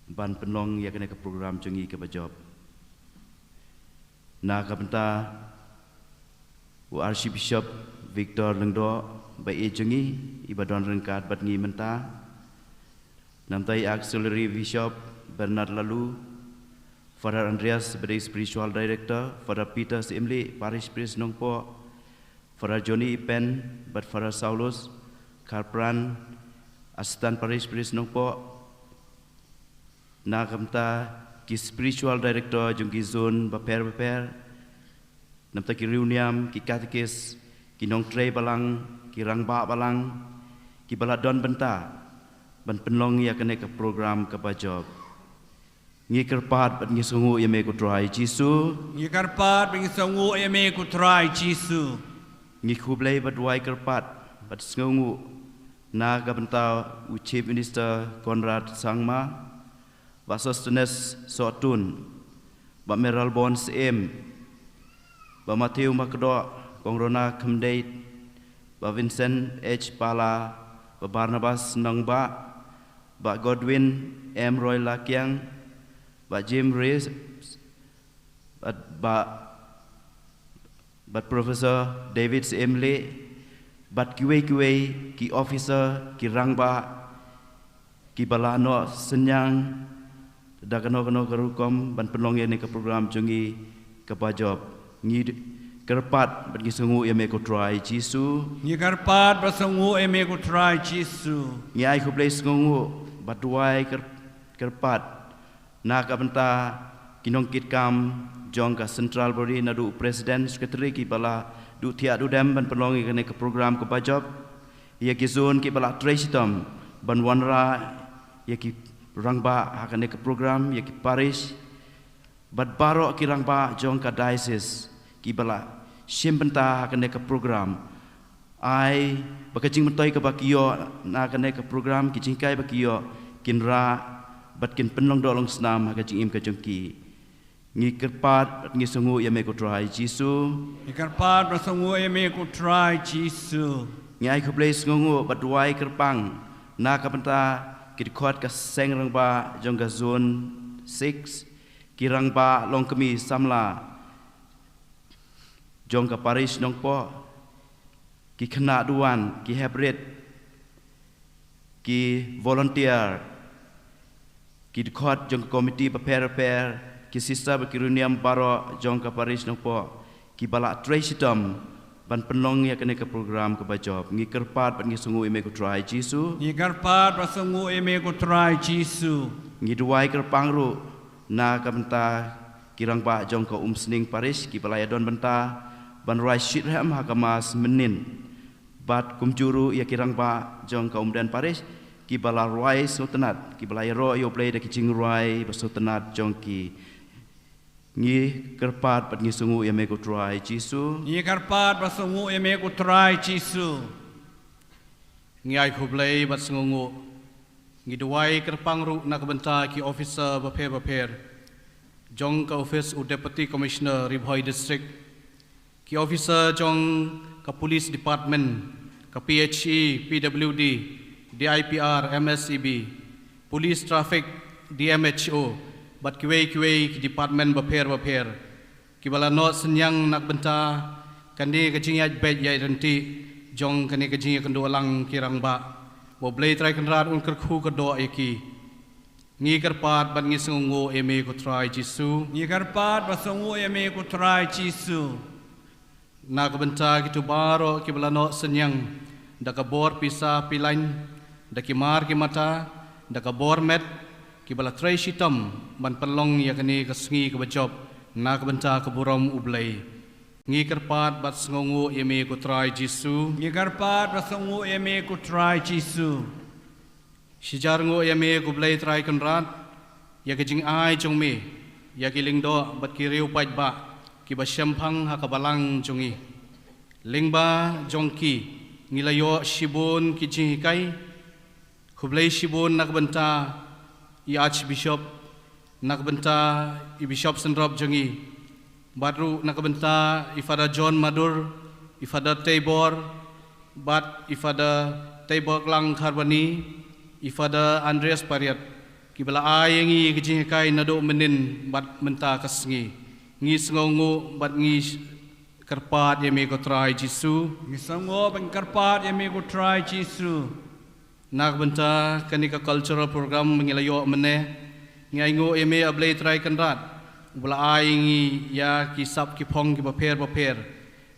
ban penong ya kena ke program cengi ke bajob na ka benta Archbishop Victor Lengdo bayi cengi ibadon rengkat bat ngi menta Namtai Auxiliary Bishop Bernard Lalu Father Andreas sebagai Spiritual Director, Father Peter Simli, Parish Priest Nongpo, Father Johnny Ipen, but Father Saulus, Karpran, Assistant Parish Priest Nongpo, Nakamta, ki Spiritual Director Jungki Zone, Baper, Namta ki Reuniam, ki Katekis, ki Nong Trey Balang, ki Rangba Balang, ki Baladon Benta, ban penlong ya kene ke program ke bajob. Ngi kerpat bat ngi sungu ya me ku try Jisu. Ngi kerpat bat ngi sungu ya me ku try Jisu. Ngi kublai bat wai kerpat bat sungu na ga bentau u Chief Minister Conrad Sangma, ba Sostenes Sotun, ba Meral Bons M, ba Matthew Makdo, Kongrona Kemdait, ba Vincent H Pala, ba Barnabas Nangba, ba Godwin M Roy Lakyang, ba Jim Rees, ba Professor David Emily, bat kiwe ki officer ki rangba ki balano senyang da kano kerukom ban penlong ni ke program jungi ke bajob ngi kerpat bat ki sungu me ko try Jisu ngi kerpat bat sungu me ko try Jisu ngi ai ko place sungu bat duai kerpat na ka benta kinong kitkam jong ka central body na du president secretary ki bala du tia du dem ban penlongi kene ke program ke bajob ia ki zone ki bala tresitam ban wanra ia ki rangba hakane ke program ia ki parish bat baro ki rangba jong ka diocese ki bala simbenta hakane ke program ai bakajing mentoi ke bakio na kene ke program ki jingkai bakio kinra bat kin penlong dolong senam hakajing im ka jongki ngi kerpat ngi sungu ya me ko try Jisu ngi kerpat ba sungu ya me ko try Jisu ngi ai ko place ngungu bat wai kerpang na ka penta ki khot ka seng rang ba jong ka zone 6 ki rang ba long kemi samla jong ka parish nongpo ki khna duan ki hebret ki volunteer ki khot jong committee prepare ki sisa berkiruniam baro jong ka parish nongpo ki bala tresitam ban penlong ya kene ke program ke bajob ngi kerpat ban ngi sungu eme ko try Jisu ngi kerpat ba sungu eme ko try Jisu ngi duai kerpang ru na ka benta kirang ba jong ka sning parish ki bala ya don benta ban rai shitham hakamas menin bat kumjuru ya kirang ba jong ka dan parish ki bala rai sultanat ki bala ro yo play de ki jing rai ba sultanat jong ki ngi kerpat bat ngi sungu ya me ko try Jisu ngi kerpat ba sungu ya me ko try Jisu ngi ai khublai bat sungu ngi duai kerpang ru na kabenta ki officer baper jong ka office u deputy commissioner Ribhoi district ki officer jong ka police department ka PHE PWD DIPR MSEB police traffic DMHO bat kiwe ki department baper ki bala no senyang nak benta kani ka jingyat bet yai renti jong kani ka jingyat kendo lang kirang ba bo blai trai kanrat un kerkhu ka do iki ngi kerpat bat ngi sungu eme ko try Jisu ngi kerpat ba sungu eme ko try Jisu na ka benta ki tu baro ki bala no senyang da ka bor pisa pilain da ki mar ki mata da ka bor met ki bala tray shitam ban penlong ya kani ka sngi ka bajob na ka benta ka buram ublai ngi kerpat bat sungu eme ko try Jisu ngi kerpat ba sungu eme ko try Jisu shijar ngo eme ko blai try kanrat ya ka jing ai jong me ya ki lingdo bat ki riu paj ba ki ba shamphang ha ka balang jongi lingba jongki ngilayo shibon ki jing kai khublai shibon nak benta i archbishop nak benta i bishop senrop jongi badru nak benta i Father John Madur i Father Tabor bat i Father Tabor Klang Kharbani i Father Andreas Pariat ki bala ayengi ki jing kai nado menin bat menta kasngi ngi sngongu bat ngi kerpat ya me ko try Jisu ngi sngo ban kerpat ya me ko try Jisu nak benta kanika cultural program mengilayo mene ngai ngo eme ablay try kanrat ubala aingi ya kisap kipong ki baper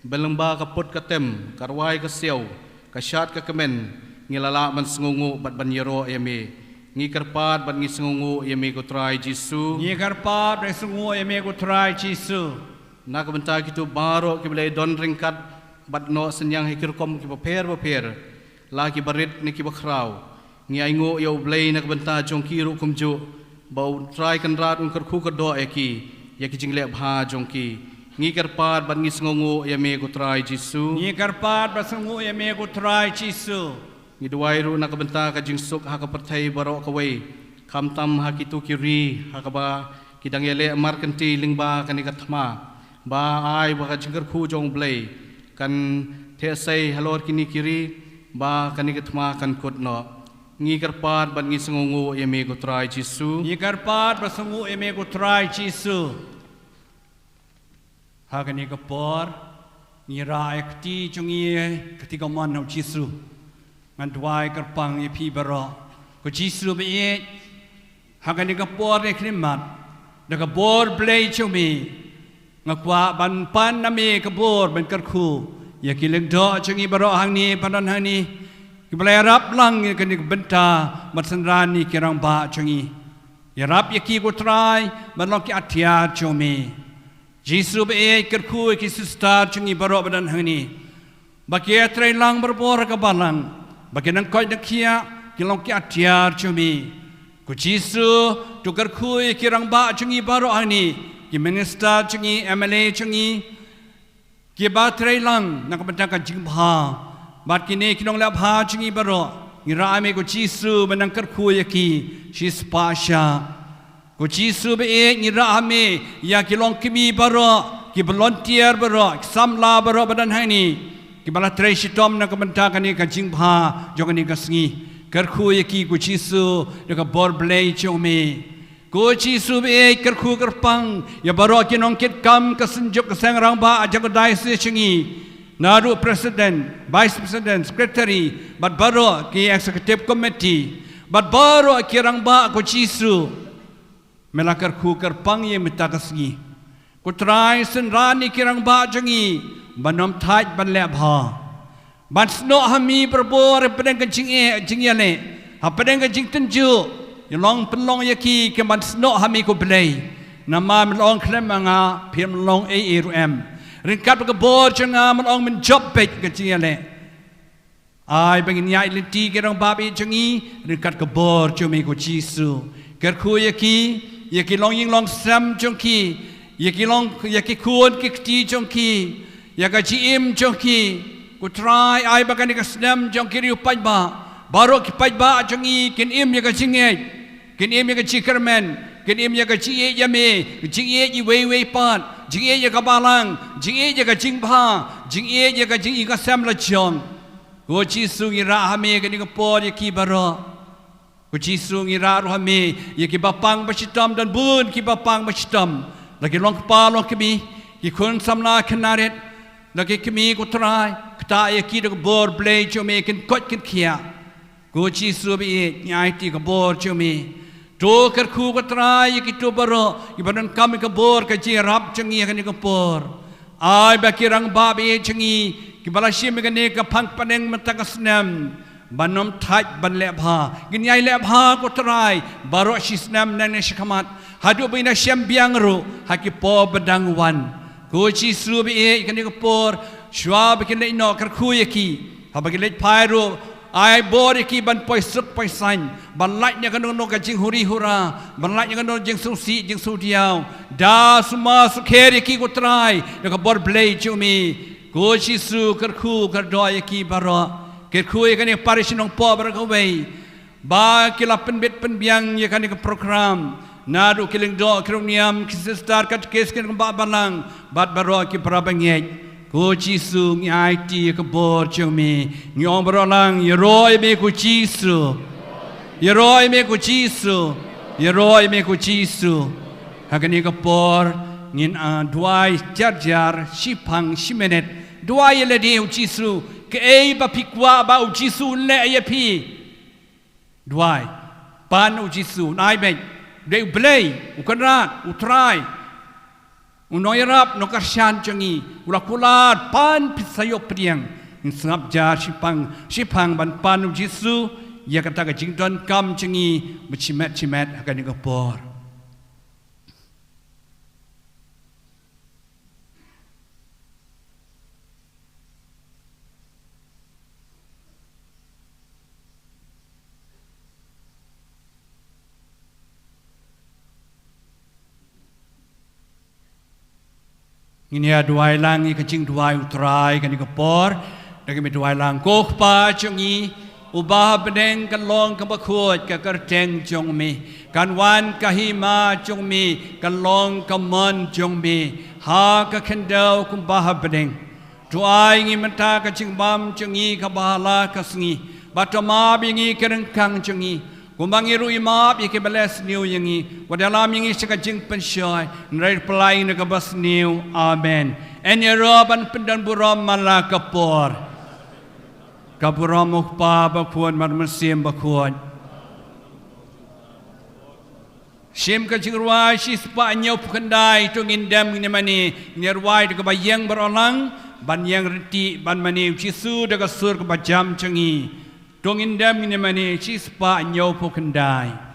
belamba kaput katem karwai kasiau kasyat ka kemen ngilala man sengungu bat ban yero yame ngi karpat bat ngi sengungu yame ko try Jisu ngi karpat re sengungu yame ko try Jisu na ka benta kitu baro ki belai don ringkat bat no senyang hikir kom ki baper la ki barit ni ki bakrau ngi aingo yo belai na ka benta jong kiru kumju bau try kan rat un karku ka do eki ya ki jingle bha jongki ngi karpat ban ngi sengongo ya me ko try Jisu ngi karpat ba sengongo ya me ko try Jisu ngi duai ru na ka benta ka jingsuk ha ka perthai baro ka wei kam tam ha ki tu kiri ha ka ba ki dang yele mar kan ti lingba kan ni ka thma ba ai ba ka jingkar khu jong blai kan the sai halor kini kiri ba kan ni ka thma kan kot no ngi karpat ban ngi sengungu eme ko try Jisu ngi karpat ba sengungu eme ko try Jisu hagani ka por ngi ra ekti chungi kati ka man no Jisu ngan dwai karpang ye pi baro ko Jisu be ye hagani ka por ne krimat da ka bor blai chumi ngakwa ban pan na me ka bor ban kar khu ya kileng do chungi baro hang ni padan hang ni Kibalai rap lang yang kini benta matsanrani kirang ba chungi. Ya rap ya ki ko try manlong ki atia chumi. Jisu be kerku ki sistar chungi baro badan hani. Bakia try lang berbor ka balang. Bakia nang koi dakia kilong ki atia chumi. Ku Jisu tu kerku kirang ba chungi baro hani. Ki minister chungi MLA chungi. Ki ba try lang nak benta ka jingba. Bat kini kinong lap ha chingi baro ngira ame ko Jisu benang kerku yaki shis pasha ko Jisu be ngira ame ya kilong kimi baro ki volunteer baro samla baro badan hani ki bala trai shitom na kabenta kani ka jingba jogani kasngi kerku yaki ko Jisu de ka bor blai chome ko Jisu be kerku kerpang ya baro kinong kit kam kasenjuk kasangrang ba ajagadai se chingi Naru President, Vice President, Secretary, but baro ki Executive Committee, but baro kirang ba ko Jisu, melakar ku kerpang ye mitakasgi, ko try senrani kirang ba jangi, banom thai ban lep ha, ban sno hami berbor pedang kencing jingyale, ha pedang kencing tenju, yalong penlong yaki ke ban sno hami ko belai, nama melong klemanga, pim melong ARM. Ringkat ke bor cengah melong menjob pek kecilnya. Ai bangin nyai lenti kerang babi cengi ringkat ke bor cumi ko Jisu. Kerku yaki long ying long sam cengki, yaki kuon kikti cengki, yaka jim cengki. Ku try ai bagan ka snam cengki riu pajba, baru ki pajba cengi kin im yaka cingej, kin im yaka cikerman, kin im yaka cie yame, cie yi wei pat. Jing ye ka balang, jing ye ka jingba, jing ye ka jing ka samla chong. Ko Jisu ngira hame ka ni ka por ye ki baro. Ko Jisu ngira ro hame ye ki bapang basitam dan bun ki bapang basitam. Lagi long pa long kemi ki kun samla kanaret. Lagi kemi ko try kta ye ki ka bor blay chome kin kot kin kia. Ko Jisu be nyai ti ka bor chome. To kerku ko try ki to baro ibadan kami ka bor ka ji rap chengi ka ni ka por ai ba kirang ba be chengi ki bala shim ka ne ka phang paneng matakasnam banom thai ban le bha ginyai le bha ko try baro shisnam nang ne shikamat hadu bina shem biang ru haki po badang wan ko Jisu be ka ni ka por shwa be kin le no kerku yaki ha ba ki le phai ru ai bor ki ban poi suk poi san ban lai nya kan no ka jing huri hura ban lai nya kan no jing su si jing su diao da suma su khere ki ko trai ka bor blai chumi ko Jisu kerku kardoi ki baro kerku ye kan parish nong po bar ka wei ba ki la pen bit pen biang ye kan ka program nadu kiling do kroniam ki sister kat kes kan ba balang bat baro ki prabangye Ko Jisu ngai ti ka bor chumi nyong baralang yeroi me ko Jisu yeroi me ko Jisu yeroi me ko Jisu hagani ka por ngin a duai jar shipang shimenet duai le de Jisu ke ei ba pikwa ba Jisu le ye pi duai pan Jisu nai be de blei ukanrat utrai Unoirap no karsyan changi ulakulat pan pisayok priang in sangap jar shipang ban panu Jisu ya kata ka jingdon kam changi chimet akan ngapor. Ini aduai lang i kacing duai utrai kan ikapor dagi me duai lang kok pa chungi ubah bedeng kan long kan bakut ka kerteng jong mi kan wan kahima jong mi kan long kamon jong mi ha ka kendau kum bah bedeng duai ngi menta kacing bam chungi ka bahala ka sngi batama bingi kerengkang chungi Kumbangi rui maap iki beles niu yangi wadalam yangi sekajing pensyoy nrai pelai na kabas niu amen enya roban pendan buram mala kapor kapuram ukpa bakuan marmasim bakuan Shim kajing ruai shispa nyop kendai tung indam ni mani nyarwai de kabayang berolang ban yang reti ban mani Jisu de kasur kabajam cengi Tung indam ni mani chispa nyau pokendai.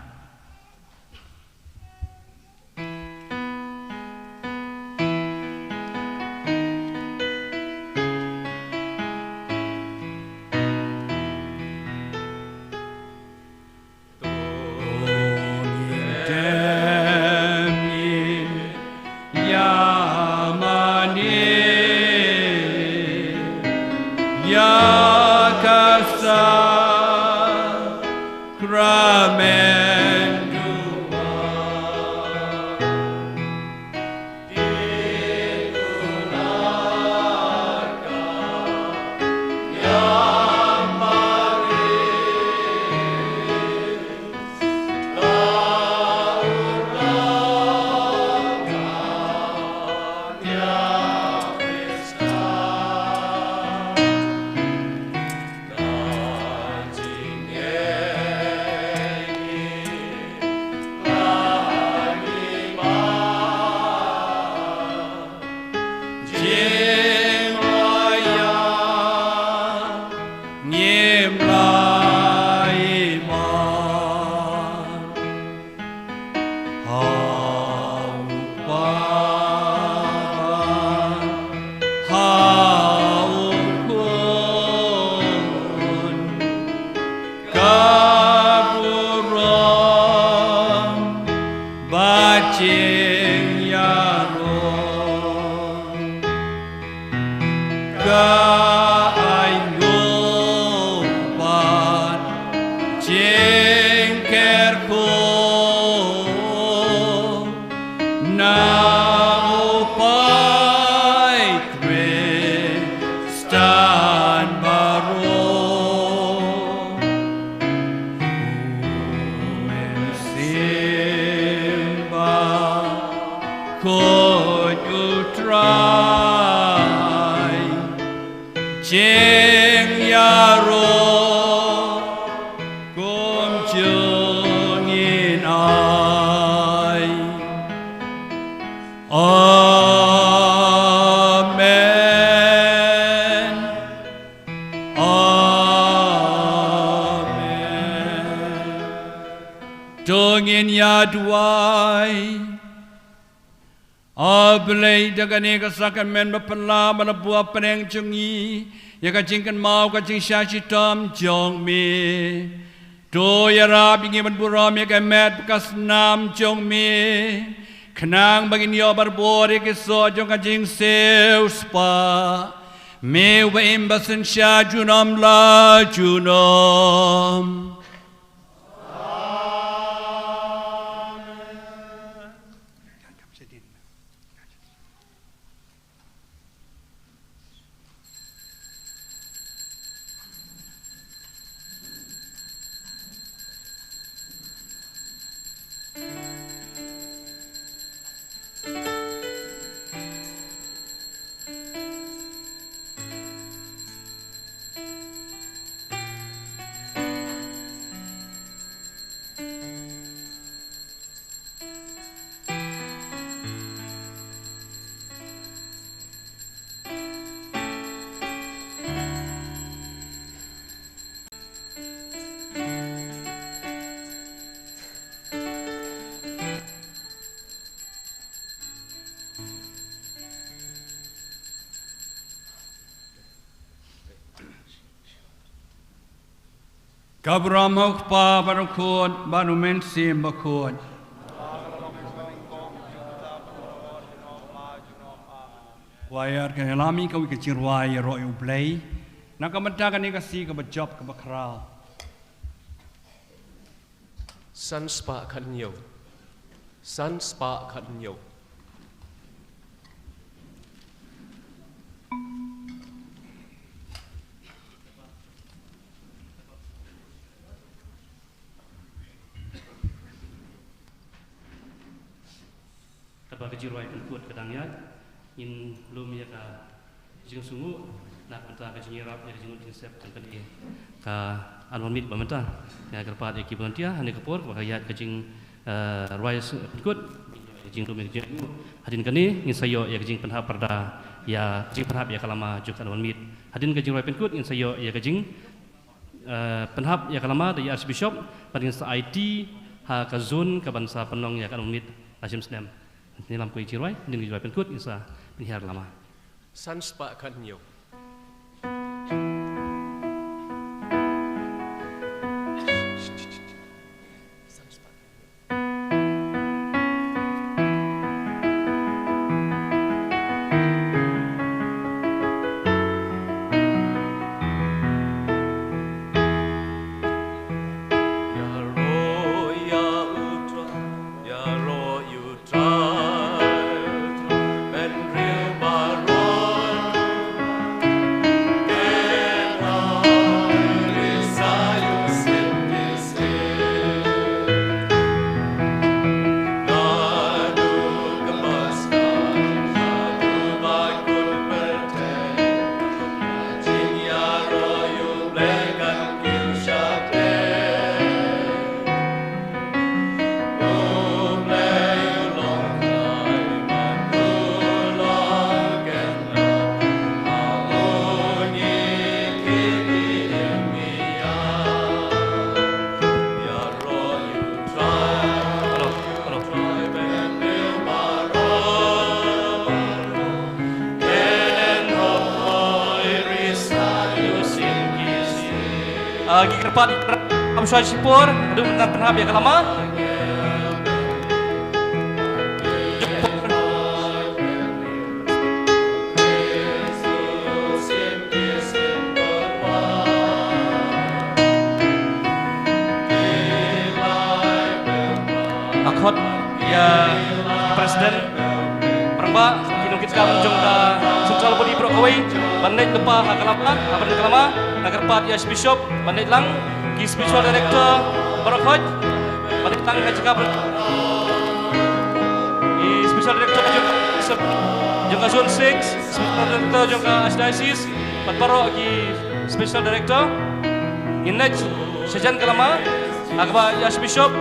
Ablay dagane ka sakamen bapala malabua peneng chungi ya ka jingkan mau ka jing shashi tom jong mi do ya rab ingi ban buram ya ka met bekas nam jong mi kenang bagin yo barbor ya ke so jong ka jing seu spa me wa imbasan sha junam la junam Kabram hokpa barakod banumen sim bakod. Wayar kelami kau kecirwai roy ublay. Nak kementangan ni kasih ke job ke bakral. San spa kan nhiều. San spa kan nhiều. Kata kejirwai kuat kadangnya, in belum ya ka jing sungu nak mentah ke jingirap ya jing jing sep tempat ini. Ka anwan mit pementah ya kerpat ekip volunteer hanya kepor bakayat ke jing ruai kuat jing belum ya jing hadin kani in sayo ya jing penhap perda ya jing penhap ya kalama juk anwan mit hadin ke jing ruai kuat in sayo ya jing penhap ya kalama dari Archbishop pada insta IT ha ka zon ka bansa penong ya anwan mit Hashim Snem. Ini lam kuih cirwai, ini cirwai penkut, insya penihar lama. San spa kan nhiều. Gigi kerpat Abu Syed Sipur, duduk dengan penhap yang lama. Akhot ya Presiden Perangba kinukit sekarang jongka Sentral Bodi Brokawai bandai lepa hakalama apa kalama nagarpat ya Bishop bandai lang ki Spiritual Director Barokhoj bandai tang hajka ki Spiritual Director jongka Zone 6 Spiritual Director jongka Archdiocese Patparo ki Spiritual Director inaj sejan kalama agba ya Bishop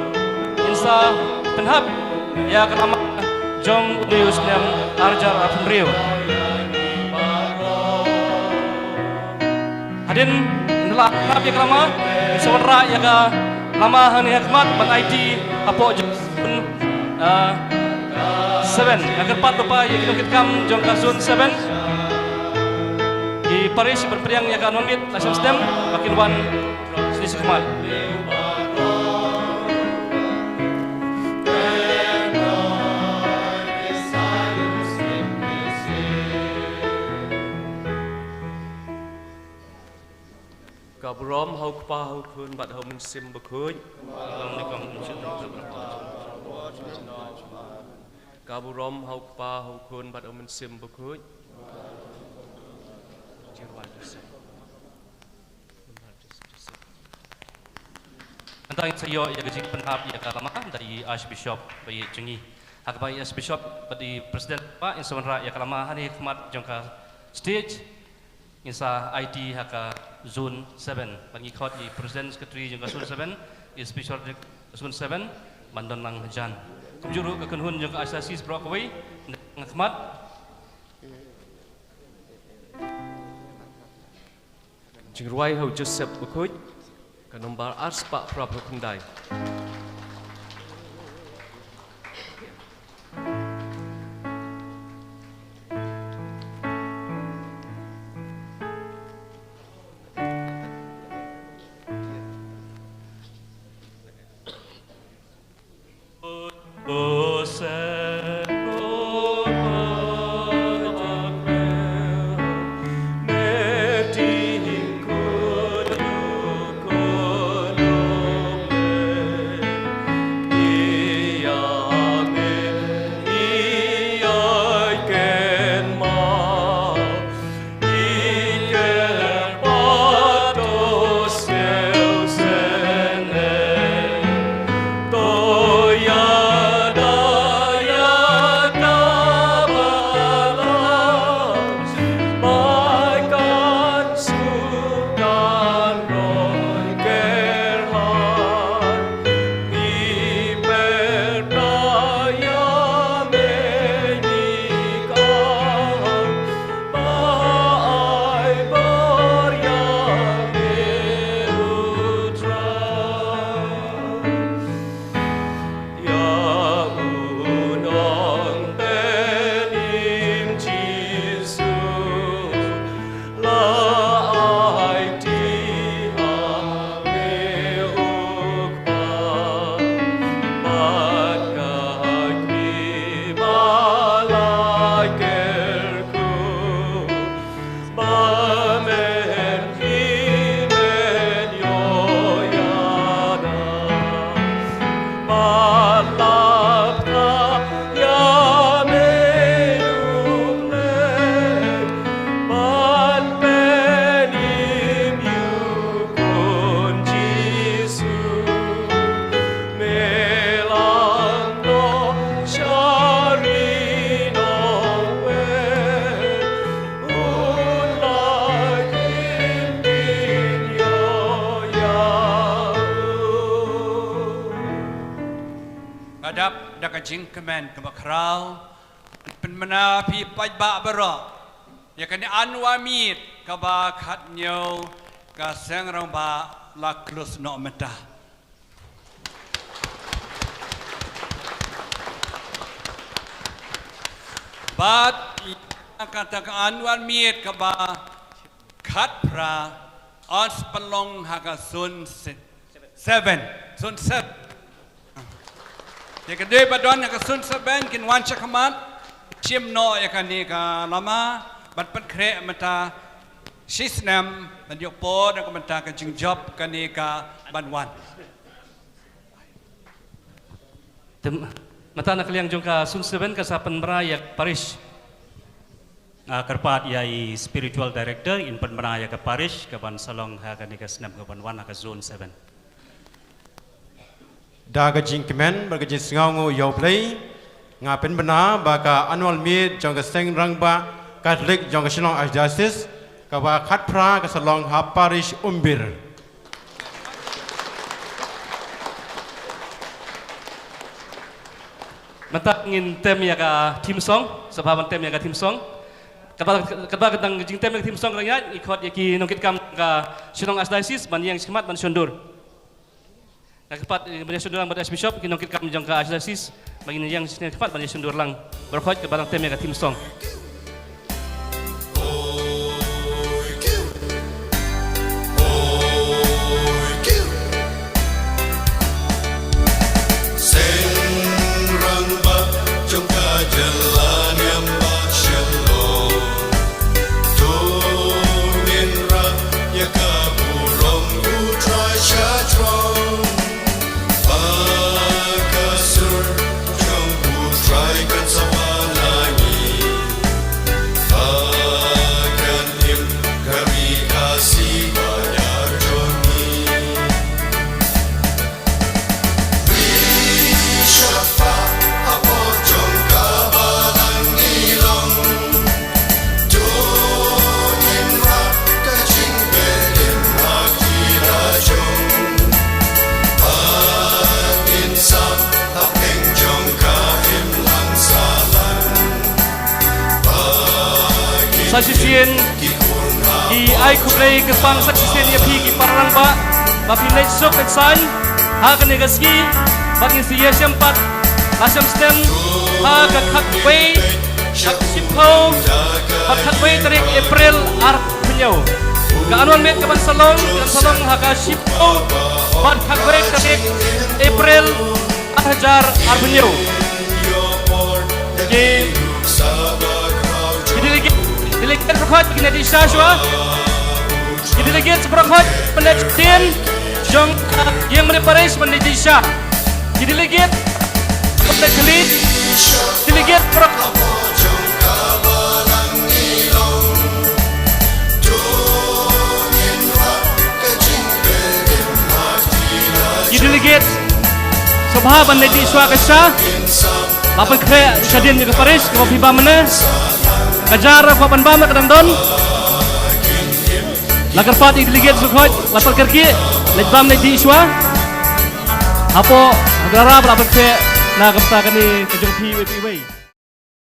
insa penhab ya kalama jong Deus nem arjar apumrio hadin inilah penhab ya kalama sewenra ya ka lama hani hikmat ban IT apo jong 7 yang keempat lupa ya kita kam jong ka zone 7 di Paris berperiang ya ka nomit Hashim Stem makin wan sedisi hikmat. Kabrom hau kpa hau kun bat hau mensim berkuj. Kabrom hau kpa hau kun bat hau mensim berkuj. Antara saya ya gejing penhab ya kalama dari Archbishop bayi cengi. Hak bayi Archbishop badi Presiden Pak Insawanra ya kalama hani hikmat jongka stage insa IT haka zone 7 bagi khot di Presiden Secretary jongka zone 7 is Special zone 7 bandon lang jan. Kumjuru ke kenhun jongka asasi Brokawai hikmat Jingruai hau Joseph berkuj. Kanombar ars Pak Prabu Kendai. ดักจิงคแมนกับคราวเป็นมนาพีไปบะบรออยากกันอันวามีดกับบาขัดเหนียวกับเสียงรังบาลักลุสนอมตาบาดกันตะอันวามีดกับบาขัดพระอัสปลงหากซุน7อยากได้บัดวันหากซุน7กินวันชักมันเชื่อมโนอยากนี่กาลามาบัดปัดเคระมันตาชิสแนมมันยกโปดแล้วก็มันตากันจึงจ็อบกันนี่กาบันวันmata nak liang jongka sun seven ka sapan merayak parish kerpat yai spiritual director in penmeraya ke parish ke ban salong ha ka nika snap ke ban wan ka zone 7 daga jingkemen bergejin sengaungu yo play nga pen bena baka annual meet jong ka seng rangba Catholic jong ka Shillong Archdiocese ka ba khat pra ka salong ha parish umbir mata ngin tem ya ka team song sababan tem ya ka team song kata tentang jing tem ya team song ranya ikut yaki nongkit kam ka Shillong Archdiocese ban yang semat ban Shondur kepat ban Shondur ban Archbishop ki nongkit kam jong ka Archdiocese bagi yang kepat ban Shondur lang berkhot ke barang tem ya ka team song saksisien di ai kublai kepang saksisien ya pi ki parang ba pinai sok eksan ha ka negaski bagi siya sempat asam stem ha ka khatway shipho ha khatway tarik April arp penyau ka anuan met kaban salong ha ka shipho ban khatway tarik April hajar arp penyau Dilihat berkhot kena di Shashwa. Dilihat berkhot penelitian jong yang mereparis peneliti Shah. Dilihat penelitian dilihat berkhot. Dilihat Subha peneliti Shah kesah. Lapan kaya syadian juga Paris kau piba mana? Kajar apa panbama kadang don lagar pati dilihat sukhoj lapar kerki lejbam di iswa apo agara berapa ke na kapta kani kejong pi